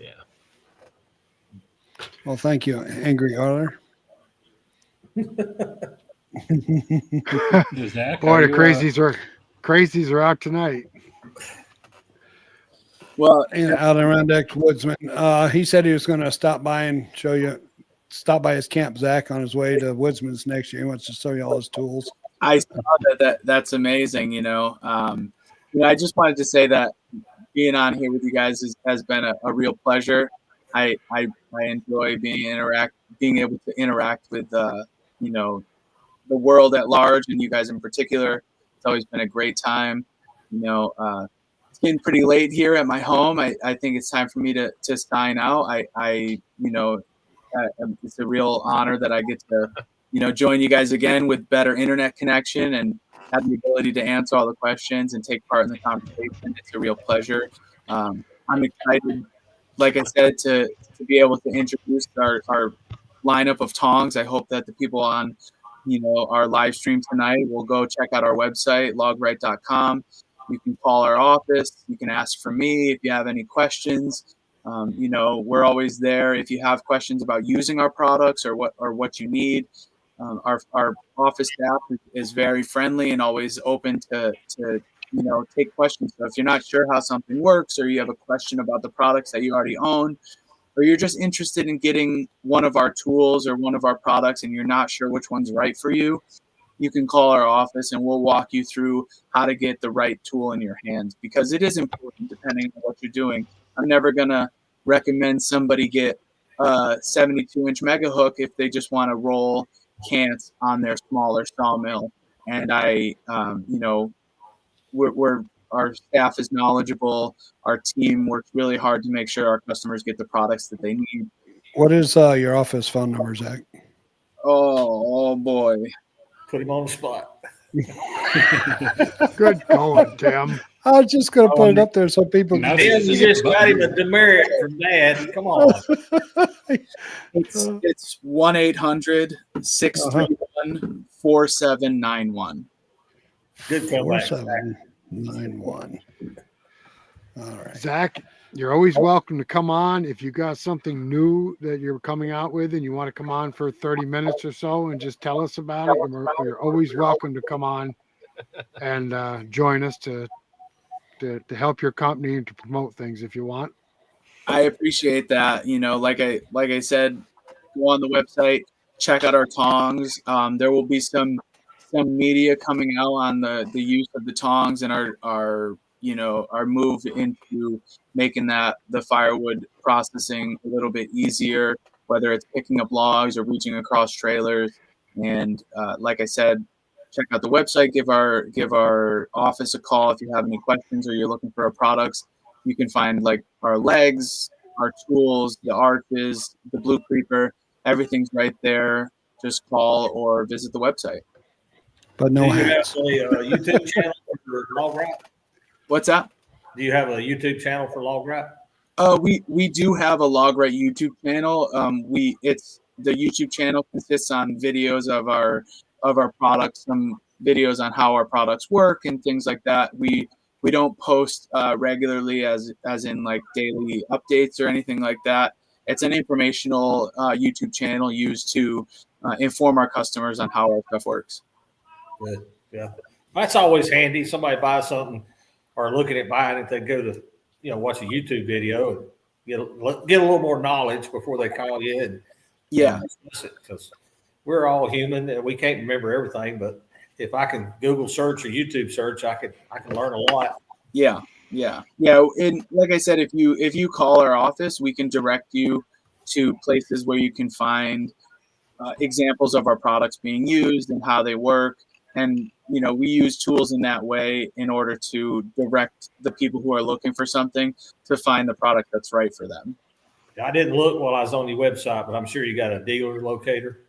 Yeah. Well, thank you, Angry Arler. Zach, Boy, the you, crazies are out tonight. Well, And out around X Woodsman. He said he was going to stop by and stop by his camp, Zach, on his way to Woodsman's next year. He wants to show you all his tools. I saw that's amazing. I just wanted to say that being on here with you guys has been a real pleasure. I enjoy being able to interact with the world at large, and you guys in particular. It's always been a great time. It's getting pretty late here at my home. I think it's time for me to sign out. It's a real honor that I get to join you guys again with better internet connection and have the ability to answer all the questions and take part in the conversation. It's a real pleasure. I'm excited, like I said, to be able to introduce our lineup of tongs. I hope that the people on our live stream tonight will go check out our website, logrite.com. You can call our office. You can ask for me if you have any questions. We're always there if you have questions about using our products or what you need. Our office staff is very friendly and always open to take questions. So if you're not sure how something works, or you have a question about the products that you already own, or you're just interested in getting one of our tools or one of our products and you're not sure which one's right for you, you can call our office and we'll walk you through how to get the right tool in your hands, because it is important depending on what you're doing. I'm never going to recommend somebody get a 72-inch mega hook if they just want to roll cants on their smaller sawmill. And our staff is knowledgeable. Our team works really hard to make sure our customers get the products that they need. What is your office phone number, Zach? Oh boy. Put him on the spot. Good going, Tim. I was just going to put it up there so people Now can. Dan, you just got him a demerit from Dad. Come on. It's 1-800-631-4791. Good comeback. 4791. All right. Zach, you're always welcome to come on. If you got something new that you're coming out with and you want to come on for 30 minutes or so and just tell us about it, you're always welcome to come on and join us to help your company and to promote things if you want. I appreciate that. Like I said, go on the website, check out our tongs. There will be some media coming out on the use of the tongs and our move into making the firewood processing a little bit easier, whether it's picking up logs or reaching across trailers. And like I said, check out the website, give our office a call if you have any questions or you're looking for our products. You can find like our legs, our tools, the arches, the blue creeper, everything's right there. Just call or visit the website. But no Do you have hats. a YouTube channel for Logrite? What's that? Do you have a YouTube channel for Logrite? We do have a Logrite YouTube channel. The YouTube channel consists on videos of our products, some videos on how our products work and things like that. We don't post regularly as in like daily updates or anything like that. It's an informational YouTube channel used to inform our customers on how our stuff works. Good. Yeah. That's always handy. Somebody buys something or looking at buying it, they go to, watch a YouTube video and get a little more knowledge before they call you in. Yeah. Because we're all human and we can't remember everything, but if I can Google search or YouTube search, I can learn a lot. Yeah. And like I said, if you call our office, we can direct you to places where you can find examples of our products being used and how they work. And, we use tools in that way in order to direct the people who are looking for something to find the product that's right for them. I didn't look while I was on your website, but I'm sure you got a dealer locator.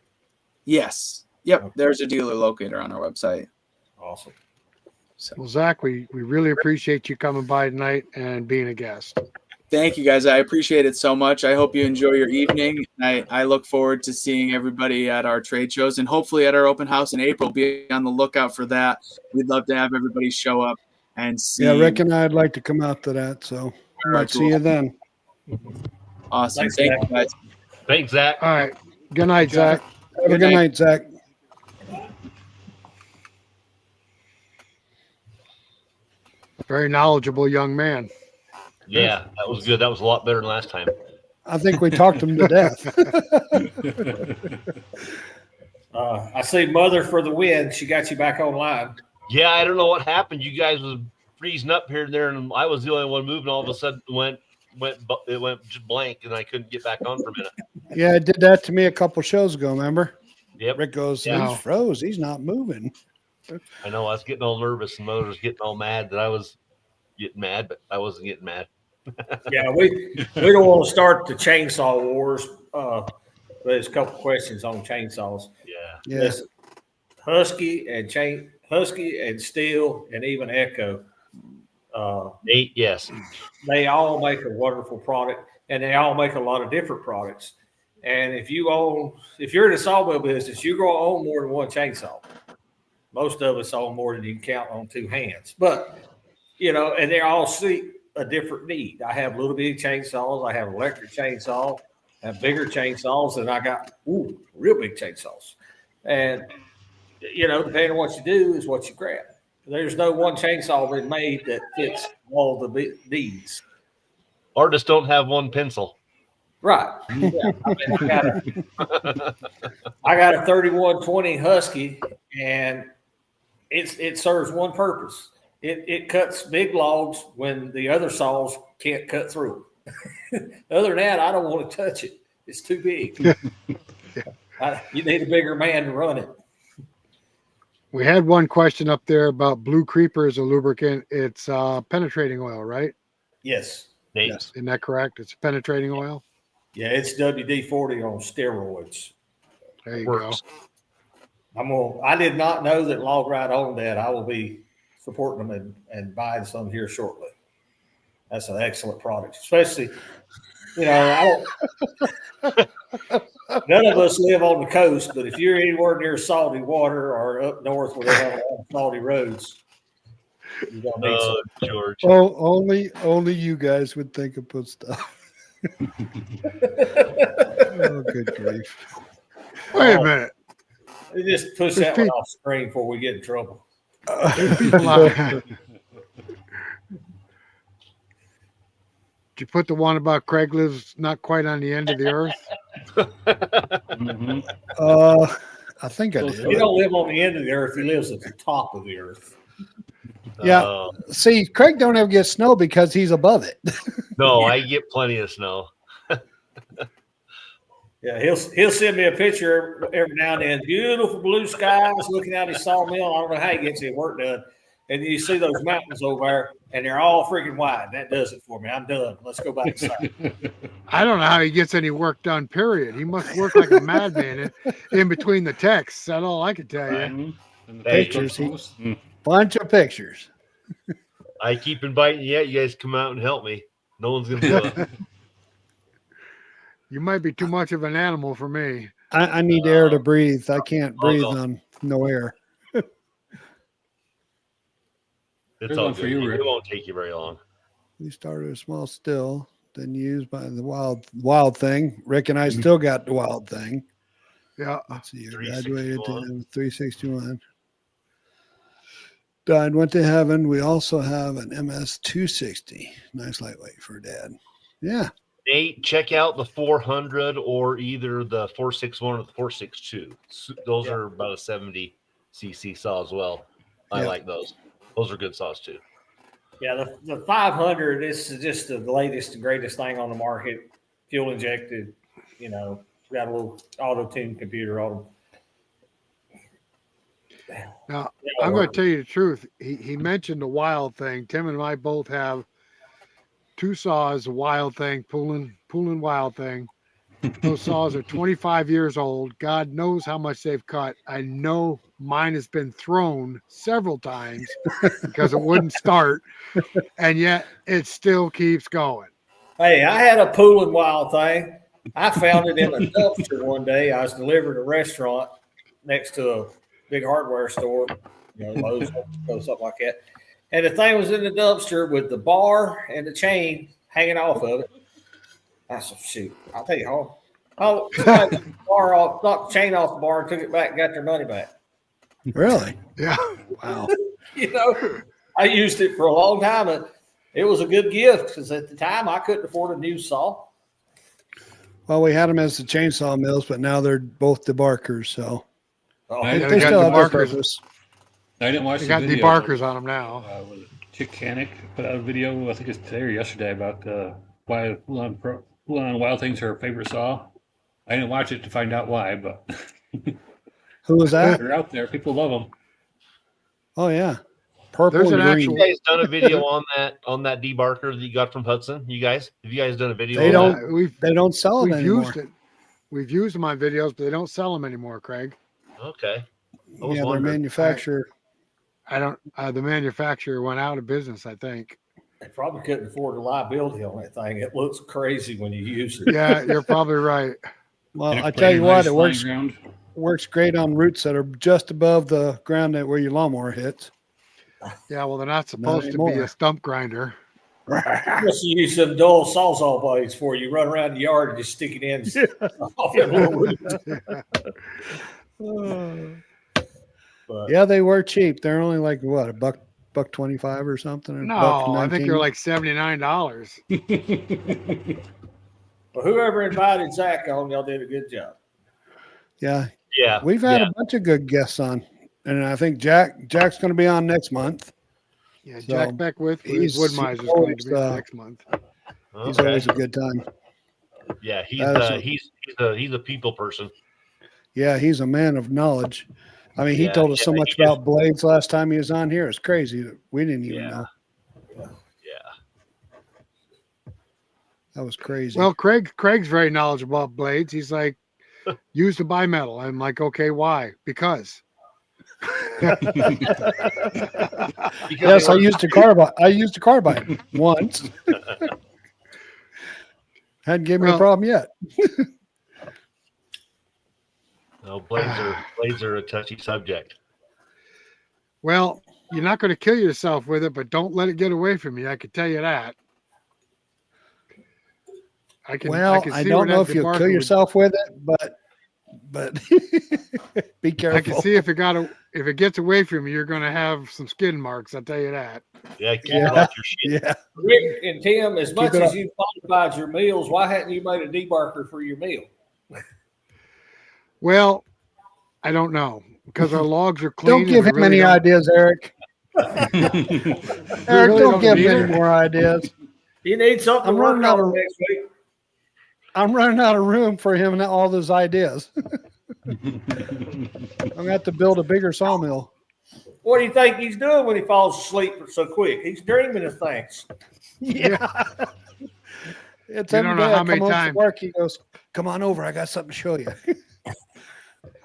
Yes. Yep. Okay. There's a dealer locator on our website. Awesome. So. Well, Zach, we really appreciate you coming by tonight and being a guest. Thank you, guys. I appreciate it so much. I hope you enjoy your evening. I look forward to seeing everybody at our trade shows and hopefully at our open house in April. Be on the lookout for that. We'd love to have everybody show up and see. Yeah, Rick and I'd like to come out to that, so might see you then. Awesome. Thanks, Thank Zach. you, guys. Thanks, Zach. All right. Good night, Zach. Have a good night, Zach. Very knowledgeable young man. Yeah, that was good. That was a lot better than last time. I think we talked him to death. I see Mother for the win. She got you back online. Yeah, I don't know what happened. You guys was freezing up here and there, and I was the only one moving. All of a sudden, it went just blank, and I couldn't get back on for a minute. Yeah, it did that to me a couple shows ago, remember? Yep, Rick goes, Yeah. he's froze. He's not moving. I know. I was getting all nervous, and Mother was getting all mad that I was getting mad, but I wasn't getting mad. Yeah, we don't want to start the chainsaw wars. There's a couple questions on chainsaws. Yeah. Yeah. Listen, Husky and Steel and even Echo. Nate, yes. They all make a wonderful product, and they all make a lot of different products. And if you're in the sawmill business, you're going to own more than one chainsaw. Most of us own more than you can count on two hands. But and they all see a different need. I have little bitty chainsaws. I have electric chainsaws. I have bigger chainsaws, and I got real big chainsaws. And depending on what you do is what you grab. There's no one chainsaw been made that fits all the needs. Artists don't have one pencil. Right. Yeah. I got a 3120 Husky, and it serves one purpose. It cuts big logs when the other saws can't cut through them. Other than that, I don't want to touch it. It's too big. You need a bigger man to run it. We had one question up there about Blue Creeper as a lubricant. It's penetrating oil, right? Yes. Nate. Yes. Isn't that correct? It's penetrating oil. Yeah, it's WD-40 on steroids. There you Works. go. I did not know that Logrite owned that. I will be supporting them and buying some here shortly. That's an excellent product, especially, none of us live on the coast, but if you're anywhere near salty water or up north where they have a lot of salty roads, you're gonna need Oh, some. George. Oh, only you guys would think of put stuff. Oh, good grief. Wait a minute. They just push that one off screen before we get in trouble. There's people out, Did you put the one about Craig lives not quite on the end of the earth? Mhm. I think I Well, did. He don't live on the end of the earth. He lives at the top of the earth. Yeah. Oh, See, Craig don't ever get snow because he's above it. no, I get plenty of snow. Yeah, he'll send me a picture every now and then. Beautiful blue skies, looking out his sawmill. I don't know how he gets his work done. And you see those mountains over there, and they're all freaking wide. That does it for me. I'm done. Let's go back inside. I don't know how he gets any work done, period. He must work like a madman in between the texts. That's all I can tell you. Mhm. And the Hey, Facebook pictures, he- posts. Mm. Bunch of pictures. I keep inviting you. You guys come out and help me. No one's gonna do it. You might be too much of an animal for me. I need air to breathe. I can't Oh, breathe no. on no air. It's Here's all one good. for you, Rick. It won't take you very long. We started a small still, then used by the wild thing. Rick and I still got the wild thing. Yeah. Let's see. I graduated 361. to 361. Died, went to heaven. We also have an MS 260. Nice lightweight for Dad. Yeah. Nate, check out the 400 or either the 461 or the 462. Those are about a 70 cc saw as well. I Yeah. like those. Those are good saws too. Yeah, the 500 is just the latest and greatest thing on the market. Fuel injected, got a little auto tune computer auto. Now, I'm going to tell you the truth. He mentioned the wild thing. Tim and I both have two saws, a wild thing, pulling wild thing. Those saws are 25 years old. God knows how much they've cut. I know mine has been thrown several times because it wouldn't start, and yet it still keeps going. Hey, I had a pooling wild thing. I found it in a dumpster one day. I was delivering a restaurant next to a big hardware store, Lowe's, something like that. And the thing was in the dumpster with the bar and the chain hanging off of it. I said, shoot, I'll tell you how. Oh, somebody took the bar off, knocked the chain off the bar and took it back and got their money back. Really? Yeah. Wow. I used it for a long time. And it was a good gift because at the time I couldn't afford a new saw. Well, we had them as the chainsaw mills, but now they're both debarkers. So Oh, Right. they they got still have their debarkers. purpose. I didn't watch They the got video. debarkers on them now. Was it Chick Canick put out a video, I think it's today or yesterday, about why Pull-On Wild Thing's her favorite saw. I didn't watch it to find out why, but Who was that? they're out there. People love them. Oh yeah, purple There's and an green. You guys done a video on that debarker that you got from Hudson? You guys? Have you guys done a video? They on don't- We've They don't sell it anymore. used it. We've used them on videos, but they don't sell them anymore, Craig. that? Okay. I was Yeah, their wondering. manufacturer. I don't. The manufacturer went out of business, I think. they probably couldn't afford the liability on that thing. It looks crazy when you use it. Yeah, you're probably right. Well, And it I tell you played what, nice it works flying ground. works great on roots that are just above the ground that where your lawnmower hits. Yeah, well, they're not supposed to be anymore. a stump grinder. Just use some dull sawzall blades for you. Run around the yard and just stick it in. Off that little root. But Yeah, they were cheap. They're only like what, a buck 25 or something. Or No, buck I think 19? they're like $79. but whoever invited Zach on, y'all did a good job. Yeah, Yeah. we've had yeah. a bunch of good guests on, and I think Jack's going to be on next month. Yeah, So, Jack Beckwith, he's Woodmiser's going always, to be next month. He's Okay. always a good time. Yeah, That is he's a people person. Yeah, he's a man of knowledge. I mean, he Yeah, told us so yeah, much he about blades last time he was on here. It's crazy. We didn't even Yeah. know. Yeah. That was crazy. Well, Craig's very knowledgeable about blades. He's like, use the bimetal. I'm like, okay, why? Because. yes, I used a carbide once. Hadn't given me a Well- problem yet. No, blades are a touchy subject. Well, you're not going to kill yourself with it, but don't let it get away from you. I can tell you that. I Well, I see don't where know that if you'll debarker kill would- yourself with it, but but be careful. I can see if it gets away from you, you're going to have some skin marks. I'll tell you that. Yeah, keep Yeah. it off your shit. Yeah. Rick and Tim, as much it as up. you modified your meals, why hadn't you made a debarker for your meal? Well, I don't know because our logs are clean. Don't give and him we really any don't- ideas, Eric. we Eric, really don't give him need any it. more ideas. You need something I'm to work running out on of- next week. I'm running out of room for him and all those ideas. I'm gonna have to build a bigger sawmill. What do you think he's doing when he falls asleep so quick? He's dreaming of things. Yeah. It's You every don't know day how I many come home times- from work. He goes, "Come on over. I got something to show you."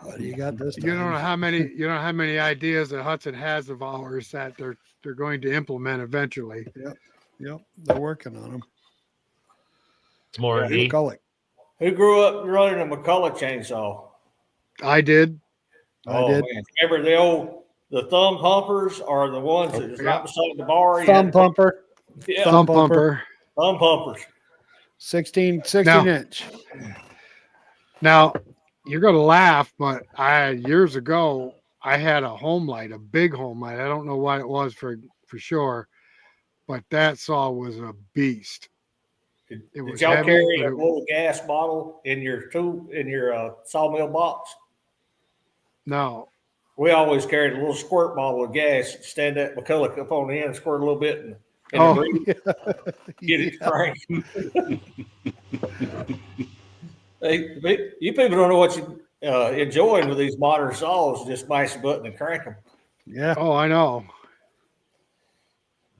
What do you got this time? You don't know how many ideas that Hudson has of ours that they're going to implement eventually. Yep, they're working on them. It's more Yeah, me. McCulloch. Who grew up running a McCulloch chainsaw? I did. I did. Man. Remember the thumb pumpers are the ones that is right beside the bar? You Thumb had to- pumper, Yeah, Thumb pumper. pumper. thumb pumpers. 16 Now- inch. Now, you're going to laugh, but years ago I had a home light, a big home light. I don't know what it was for sure, but that saw was a beast. It Did was y'all heavy, carry but a little gas bottle in your sawmill box? no. We always carried a little squirt bottle of gas, stand that McCulloch up on the end, squirt a little bit, and Oh. get it cranked. Hey, you people don't know what you enjoying with these modern saws. Just mash a button and crank them. Yeah. Oh, I know.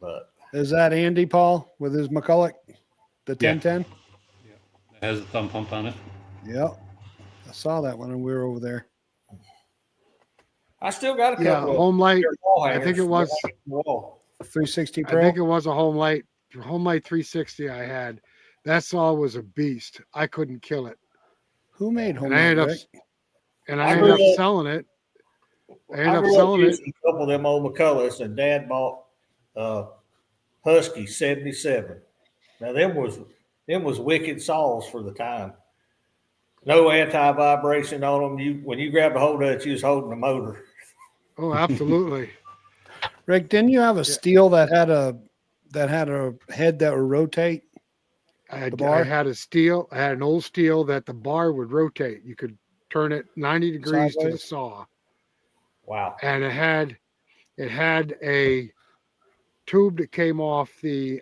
But Is that Andy Paul with his McCulloch? The Yeah. 1010? It has a thumb pump on it. Yep. I saw that when we were over there. I still got a Yeah, couple of home light. wall I think hangers it was. from the wall. 360 I Pro. think it was a home light 360 I had. That saw was a beast. I couldn't kill it. Who made home And I ended up, Rick? and I I ended up grew up- selling it. I I ended up grew up selling it. using a couple of them old McCullochs, and Dad bought Husky 77. Now them was wicked saws for the time. No anti-vibration on them. When you grabbed a hold of it, you was holding the motor. Oh, absolutely. Rick, didn't you have a steel that had a head that would rotate? I bar? had I had an old steel that the bar would rotate. You could turn it 90 degrees to the Sideways? saw. Wow. And it had a tube that came off the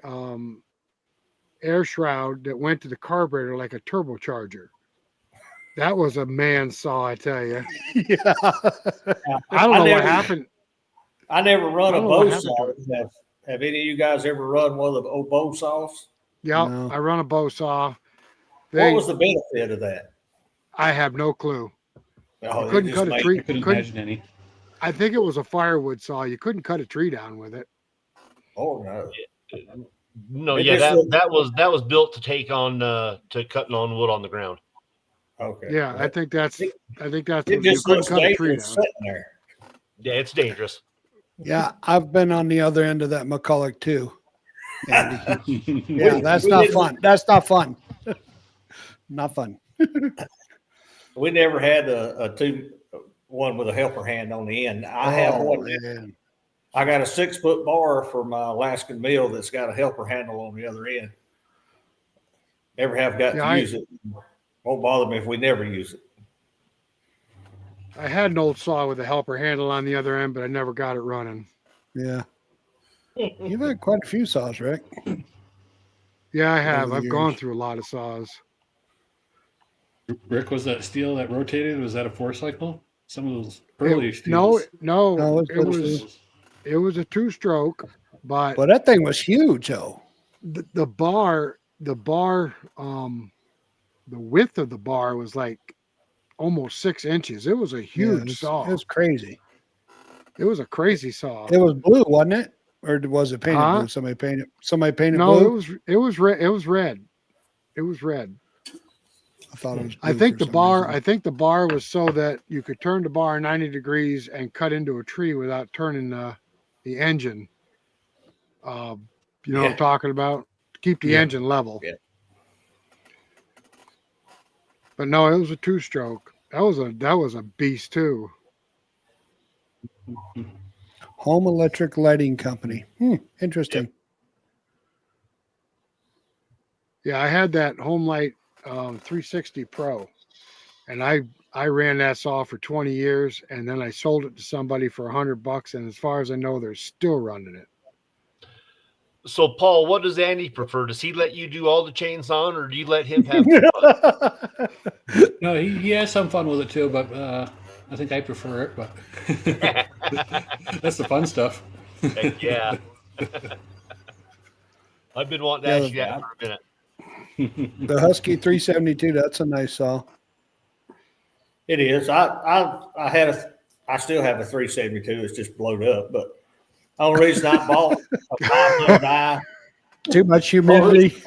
air shroud that went to the carburetor like a turbocharger. That was a man saw, I tell you. Yeah. I don't know what happened. I never run I a don't know what bow happened saw. Have any of you guys ever run one of the old bow saws? Yeah, No. I run a bow saw. What was the benefit of that? I have no clue. Oh, You it couldn't just cut a made- tree. I couldn't Couldn't, imagine any. I think it was a firewood saw. You couldn't cut a tree down with it. Oh no. No, It yeah, just that was built to take on to cutting on wood on the ground. Okay. Yeah, I think that's It what just you couldn't looks cut a tree dangerous down. sitting there. Yeah, it's dangerous. Yeah, I've been on the other end of that McCulloch too. Andy. Yeah, that's we not didn't- fun. That's not fun. Not fun. We never had one with a helper hand on the end. I have Oh, one. man. I got a 6-foot bar for my Alaskan mill that's got a helper handle on the other end. Never have got Yeah, to use it. Won't bother me if we never use it. I had an old saw with a helper handle on the other end, but I never got it running. Yeah. You've had quite a few saws, Rick. Yeah, I have. the I've gone years. through a lot of saws. Rick, was that steel that rotated? Was that a 4-cycle? Some of those early No, steels. no, No, it was a 2-stroke, but But that thing was huge, though. the bar, the width of the bar was like almost 6 inches. It was a huge saw. It was crazy. It was a crazy saw. It was blue, wasn't it? Or was it painted Huh? blue? Somebody painted No, blue? it was red. It was red. It was red. I thought it was I blue think for the some bar. reason. I think the bar was so that you could turn the bar 90 degrees and cut into a tree without turning the engine. You know what I'm talking about? Keep the Yeah. engine level. Yeah. But no, it was a 2-stroke, that was a beast too. Home Electric Lighting Company. Interesting. Yeah, I had that Home Light 360 Pro, and I ran that saw for 20 years, and then I sold it to somebody for $100, and as far as I know, they're still running it. So, Paul, what does Andy prefer? Does he let you do all the chainsawing, or do you let him have fun? No, he has some fun with it too, but I think I prefer it. But that's the fun stuff. Heck yeah. I've been wanting to ask you that for a minute. The Husky 372, that's a nice saw. It is. I still have a 372. It's just blowed up, but the only reason I bought a 500i Too much humidity.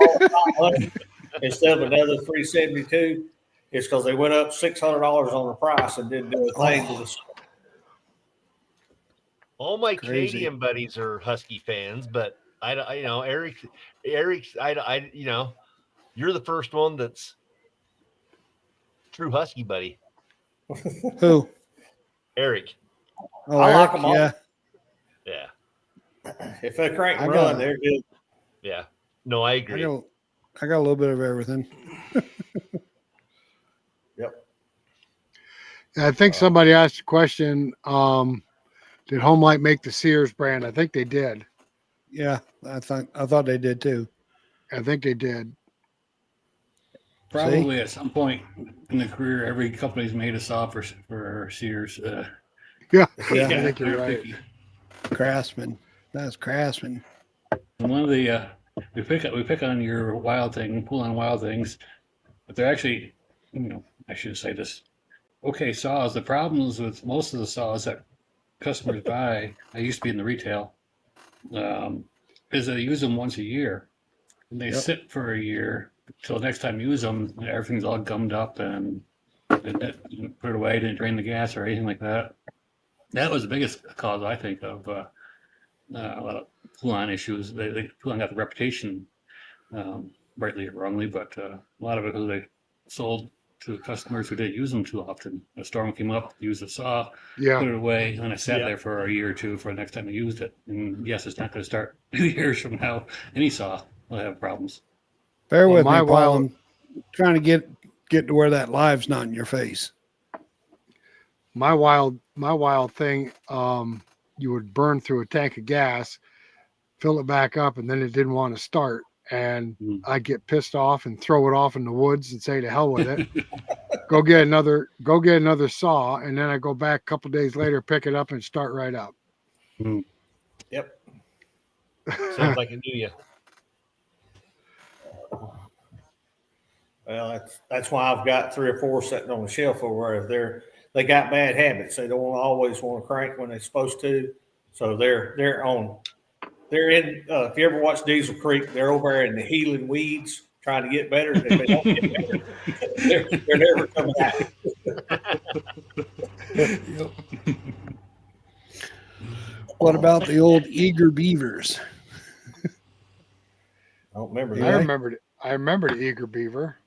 instead of another 372 is because they went up $600 on the price and didn't do a thing to the. All my Crazy. Canadian buddies are Husky fans, but I Eric, you're the first one that's true Husky buddy. Who? Eric. Oh, I like Eric? them all. Yeah. Yeah. If they crank and I run, got- they're good. Yeah. No, I I agree. got a little bit of everything. Yep. I think somebody asked a question. Did Home Light make the Sears brand? I think they did. Yeah, I thought they did too. I think they did. Probably at some point in the career, every company's made a saw for Sears. Yeah, Yeah. I think you're right. Craftsman. That's Craftsman. And one of the we pick on your wild thing, pull on wild things, but they're actually, I should say this. Okay, saws. The problems with most of the saws that customers buy, I used to be in the retail, is they use them once a year, and they sit for a year till next time you use them. Everything's all gummed up and put it away, didn't drain the gas or anything like that. That was the biggest cause, I think, of a lot of pull-on issues. Pull-on got the reputation, rightly or wrongly, but a lot of it was they sold to customers who didn't use them too often. A storm came up, used the saw, Yeah. put it away, and it sat there for a year or two for the next time they used it. And yes, it's not going to start 2 years from now. Any saw will have problems. Bear Well, with me, my Paul. wild- I'm trying to get to where that live's not in your face. My wild thing, you would burn through a tank of gas, fill it back up, and then it didn't want to start. And I'd get pissed off and throw it off in the woods and say to hell with it. Go get another saw, and then I go back a couple days later, pick it up, and start right up. Yep. Sounds like it knew you. Well, that's why I've got 3 or 4 sitting on the shelf over there. They got bad habits. They don't always want to crank when they're supposed to. So they're in. If you ever watch Diesel Creek, they're over there in the healing weeds trying to get better. If they don't get better, they're never coming out. What about the old eager beavers? I don't remember I that. remember the Eager Beaver.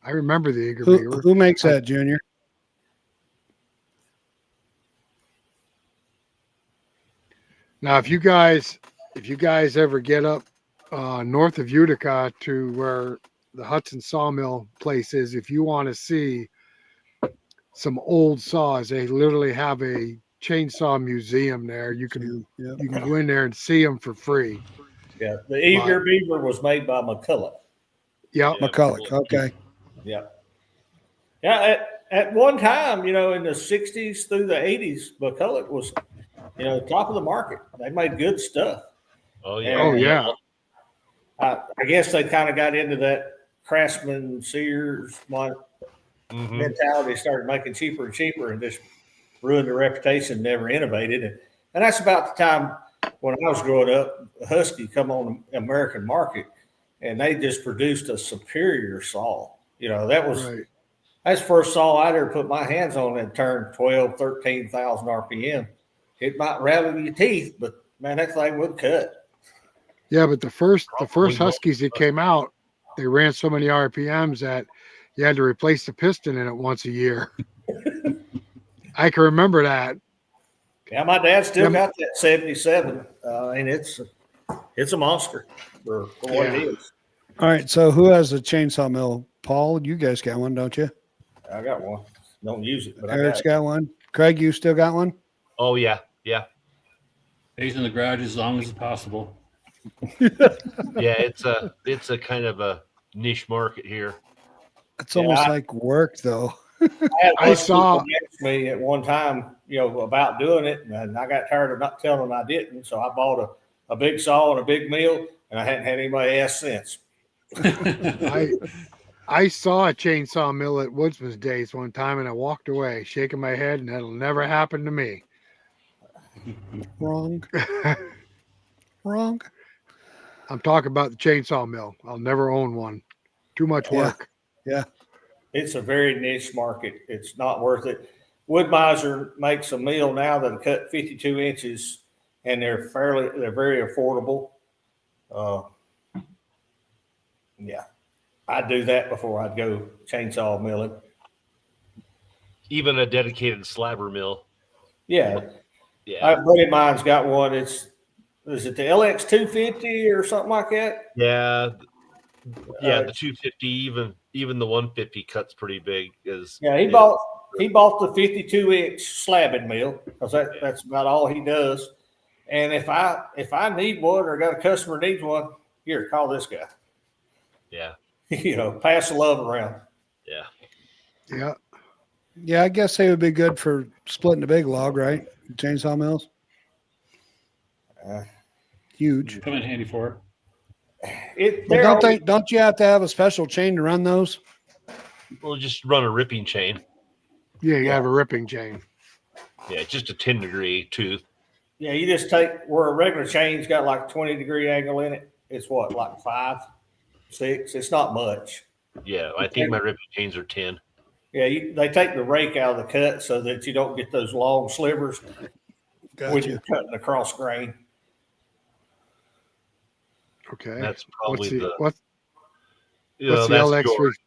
I remember the Eager Who, Beaver. who makes that, Junior? Now, if you guys ever get up north of Utica to where the Hudson Sawmill place is, if you want to see some old saws, they literally have a chainsaw museum there. You can go in there and see them for free. Yeah, the Eager Beaver was made by McCulloch. Yeah, McCulloch. Okay. Yeah. Yeah, at one time, in the 60s through the 80s, McCulloch was, top of the market. They made good stuff. Oh yeah. Oh yeah. I guess they kind of got into that Craftsman Sears mentality, started making cheaper and cheaper and just ruined their reputation, never innovated. And that's about the time when I was growing up, Husky come on the American market and they just produced a superior saw. That was Right. that's the first saw I'd ever put my hands on and turned 12, 13,000 RPM. It might rattle your teeth, but man, that thing would cut. Yeah, but the first Huskies that came out, they ran so many RPMs that you had to replace the piston in it once a year. I can remember that. Yeah, my dad still Yep. got that 77, and it's a monster for what it Yeah. is. All right. So who has a chainsaw mill? Paul, you guys got one, don't you? I got one. Don't use it, but I Eric's got it. got one. Craig, you still got one? Oh yeah, yeah, Stays in the garage as long as possible. yeah. It's a kind of a niche market here. It's Yeah, almost like work, though. I had I saw- people ask me at one time, about doing it, and I got tired of not telling them I didn't. So I bought a big saw and a big mill, and I hadn't had anybody ask since. I saw a chainsaw mill at Woodsman's Days one time, and I walked away shaking my head, and that'll never happen to me. Wrong. Wrong. I'm talking about the chainsaw mill. I'll never own one. Too much Yeah. work. Yeah. It's a very niche market. It's not worth it. Wood-Mizer makes a mill now that cut 52 inches, and they're very affordable. Yeah, I'd do that before I'd go chainsaw milling. Even a dedicated slabber mill. Yeah, Yeah, a buddy of mine's got one. Is it the LX 250 or something like that? yeah, yeah. The 250, even the 150 cuts pretty big. Yeah, he bought the 52-inch slabbing mill because that's about all he does. And if I need one or got a customer needs one, here, call this guy. Yeah, Pass the love around. yeah. Yeah. Yeah, I guess they would be good for splitting a big log, right? Chainsaw mills. Huge. Come in handy for it. But don't you have to have a special chain to run those? We'll just run a ripping chain. Yeah, you have a ripping chain. Yeah, just a 10-degree tooth. Yeah, you just take where a regular chain's got like a 20-degree angle in it. It's what, like 5, 6? It's not much. Yeah, I think my ripping chains are 10. Yeah, they take the rake out of the cut so that you don't get those long slivers when you're cutting across grain. Okay. That's probably what's the that's LX3? yours.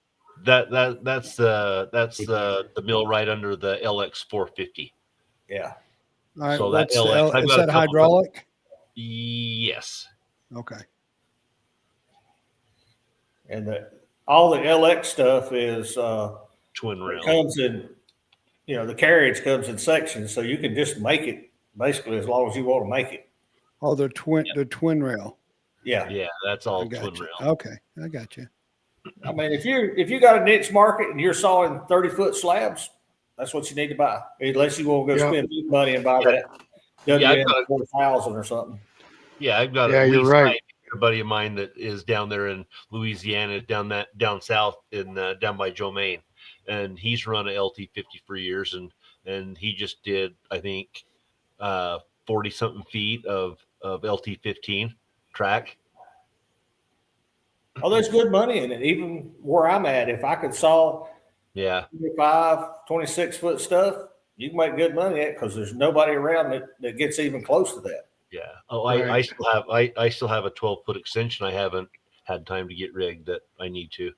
That's the mill right under the LX 450. Yeah. All right. So that What's LX, I've is got a that couple of- hydraulic? Yes. Okay. And all the LX stuff is Twin rail. comes in, the carriage comes in sections, so you can just make it basically as long as you want to make it. Oh, the twin rail. Yeah. Yeah, that's all I got twin you. rail. Okay, I got you. I mean, if you got a niche market and you're sawing 30-foot slabs, that's what you need to buy. Unless you want to go spend big money and buy that WN 4000 or something. Yeah, I've got Yeah, you're right. a buddy of mine that is down there in Louisiana, down south in down by Joe Maine, and he's run a LT50 for years, and he just did, I think, 40 something feet of LT15 track. Oh, there's good money in it. Even where I'm at, if I could saw 26 foot stuff, you can make good money at it because there's nobody around that gets even close to that. Yeah. Oh, Right. I still have a 12-foot extension. I haven't had time to get rigged that I need to.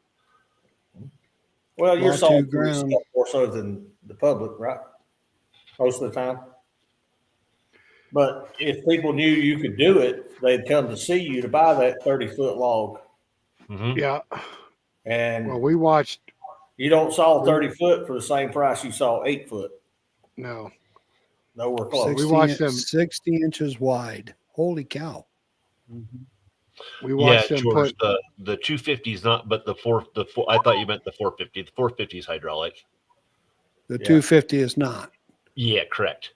Well, you're Lot sawing to ground. stuff more so than the public, right? Most of the time. But if people knew you could do it, they'd come to see you to buy that 30-foot log. Mm-hmm. Yeah. And Well, we watched. you don't saw 30 foot for the same price you saw 8 foot. No. Nowhere close. 60, We watched them. 60 inches wide. Holy cow. We watched them George, put. the 250 is not, but the four. I thought you meant the 450. The 450 is hydraulic. The 250 is not. Yeah, correct.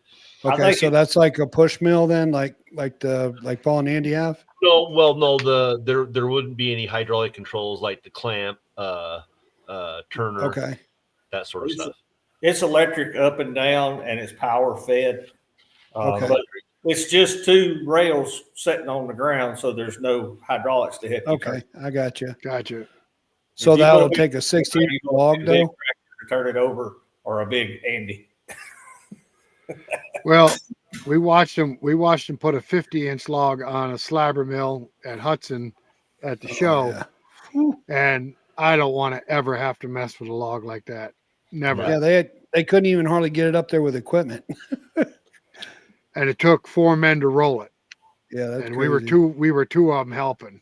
I Okay, think so that's like a push mill then, like Paul and Andy have. No, well, no, there wouldn't be any hydraulic controls like the clamp, turner, Okay. that sort of stuff. It's electric up and down, and it's power fed. Okay. But it's just 2 rails sitting on the ground, so there's no hydraulics to help you. Okay, I got you. Gotcha. So If you that go will big- take a 60 inch you go log big though. tractor to turn it over, or a big Andy. Well, we watched them put a 50-inch log on a slabber mill at Hudson at the show. Yeah. And I don't want to ever have to mess with a log like that. Never. Yeah, they couldn't even hardly get it up there with equipment. And it took 4 men to roll it. Yeah, that's And crazy. we were two of them helping.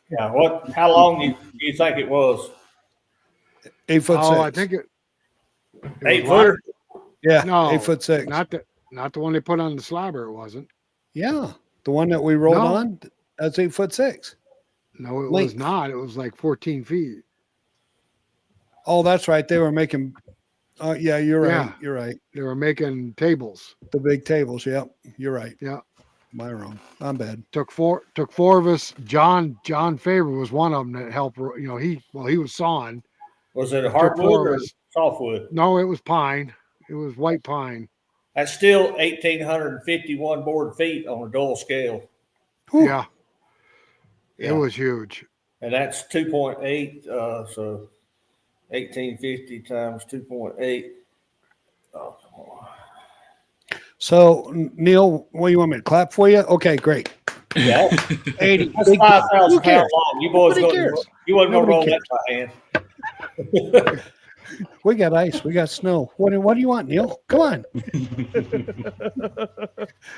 Yeah. How long do you think it was? 8 foot 6. Oh, I think it 8 was footer? Yeah, No, 8 foot 6. not the one they put on the slabber. It wasn't. Yeah, the one that we rolled No. on, that's 8 foot 6. No, it Length. was not. It was like 14 feet. Oh, that's right. They were making. Yeah, you're right. Yeah. You're right. They were making tables. The big tables. Yep, you're right. Yeah. Am I wrong? I'm bad. Took four of us. John Faber was one of them that helped. You know, he was sawing. Was it a four hardwood of or us. softwood? No, it was pine. It was white pine. That's still 1,851 board feet on a dull scale. Whew. Yeah. It was huge. And that's 2.8. So 1,850 times 2.8. So, Neil, what do you want me to clap for you? Okay, great. Yeah. 80. That's Big- 5,000 who cares? pounds long. You boys Nobody going cares. you wasn't going to roll Nobody that by hand. We got ice. We got snow. What do you want, Neil? Come on.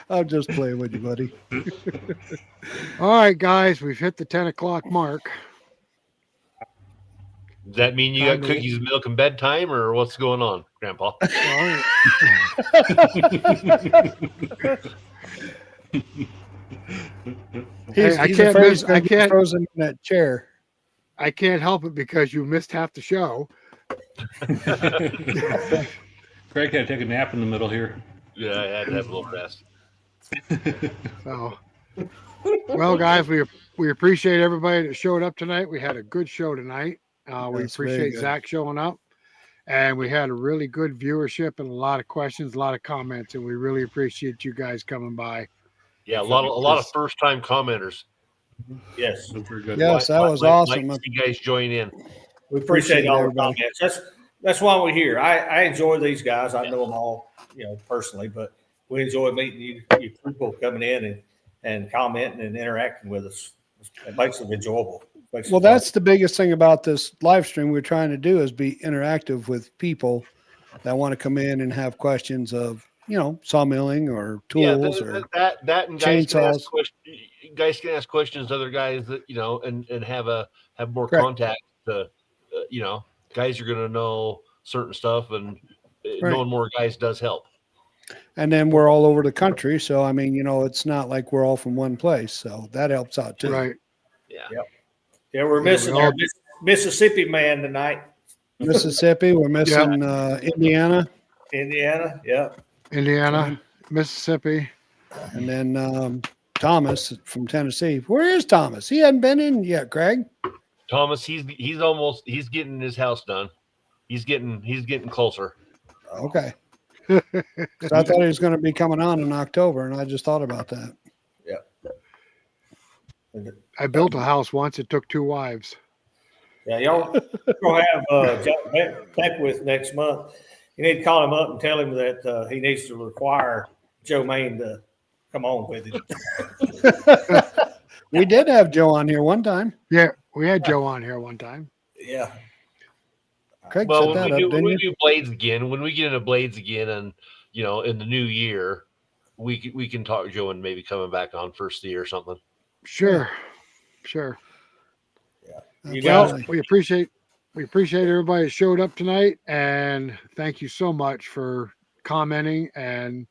I'm just playing with you, buddy. All right, guys, we've hit the 10 o'clock mark. Does that mean you got cookies, milk, and bedtime, or what's going on, Grandpa? Well, I He's can't afraid miss- he's gonna I get can't- frozen in that chair. I can't help it because you missed half the show. Greg had to take a nap in the middle here. Yeah, I had to have a little rest. So, well, guys, we appreciate everybody that showed up tonight. We had a good show tonight. We That's very appreciate good. Zach showing up, and we had a really good viewership and a lot of questions, a lot of comments, and we really appreciate you guys coming by. Yeah, a lot of first time commenters. Yes. Super good. Yes, that was Like awesome. to see you guys join in. We appreciate all the everybody. comments. That's why we're here. I enjoy these guys. I know them all, personally, but we enjoy meeting you people coming in and commenting and interacting with us. It makes it enjoyable. Well, that's the biggest thing about this live stream we're trying to do is be interactive with people that want to come in and have questions of, sawmilling or tools or that and guys can chainsaws. ask questions to other guys that and have more Correct. contact to guys are going to know certain stuff, and Right. knowing more guys does help. And then we're all over the country. So, I mean, it's not like we're all from one place. So that helps out too. Right. Yeah, we're missing we all- our Mississippi man tonight. Mississippi, we're missing Indiana, Indiana, yeah. Indiana, Mississippi. and then Thomas from Tennessee. Where is Thomas? He hadn't been in yet, Greg. Thomas, he's getting his house done. He's getting closer. Okay. So I thought he was going to be coming on in October, and I just thought about that. I built a house once. It took 2 wives. Yeah, y'all gonna have John Beckwith next month. You need to call him up and tell him that he needs to require Joe Main to come on with him. We did have Joe on here one time. Yeah, we had Joe on here one time. Yeah. Craig Well, set that when up, we didn't you? do blades again, when we get into blades again, and in the new year, we can talk Joe and maybe coming back on first of the year or something. Sure. You Well, guys, we appreciate everybody that showed up tonight, and thank you so much for commenting and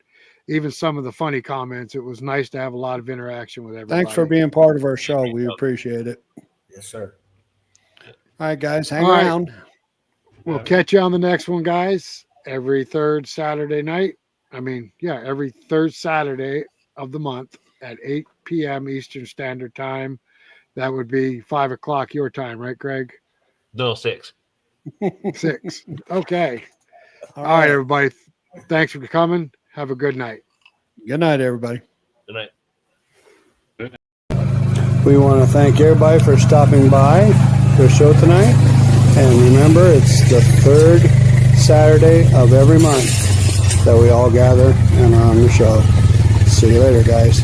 even some of the funny comments. It was nice to have a lot of interaction with everybody. Thanks for being part of our show. We appreciate it. yes, sir. All right, guys, hang All right. around. We'll catch you on the next one, guys. Every third Saturday night. Every third Saturday of the month at 8 p.m. Eastern Standard Time. That would be 5 o'clock your time, right, Greg? No, 6. 6. Okay. All right, everybody. Thanks for coming. Have a good night. Good night, everybody. Good night. We want to thank everybody for stopping by the show tonight. And remember, it's the third Saturday of every month that we all gather and are on the show. See you later, guys.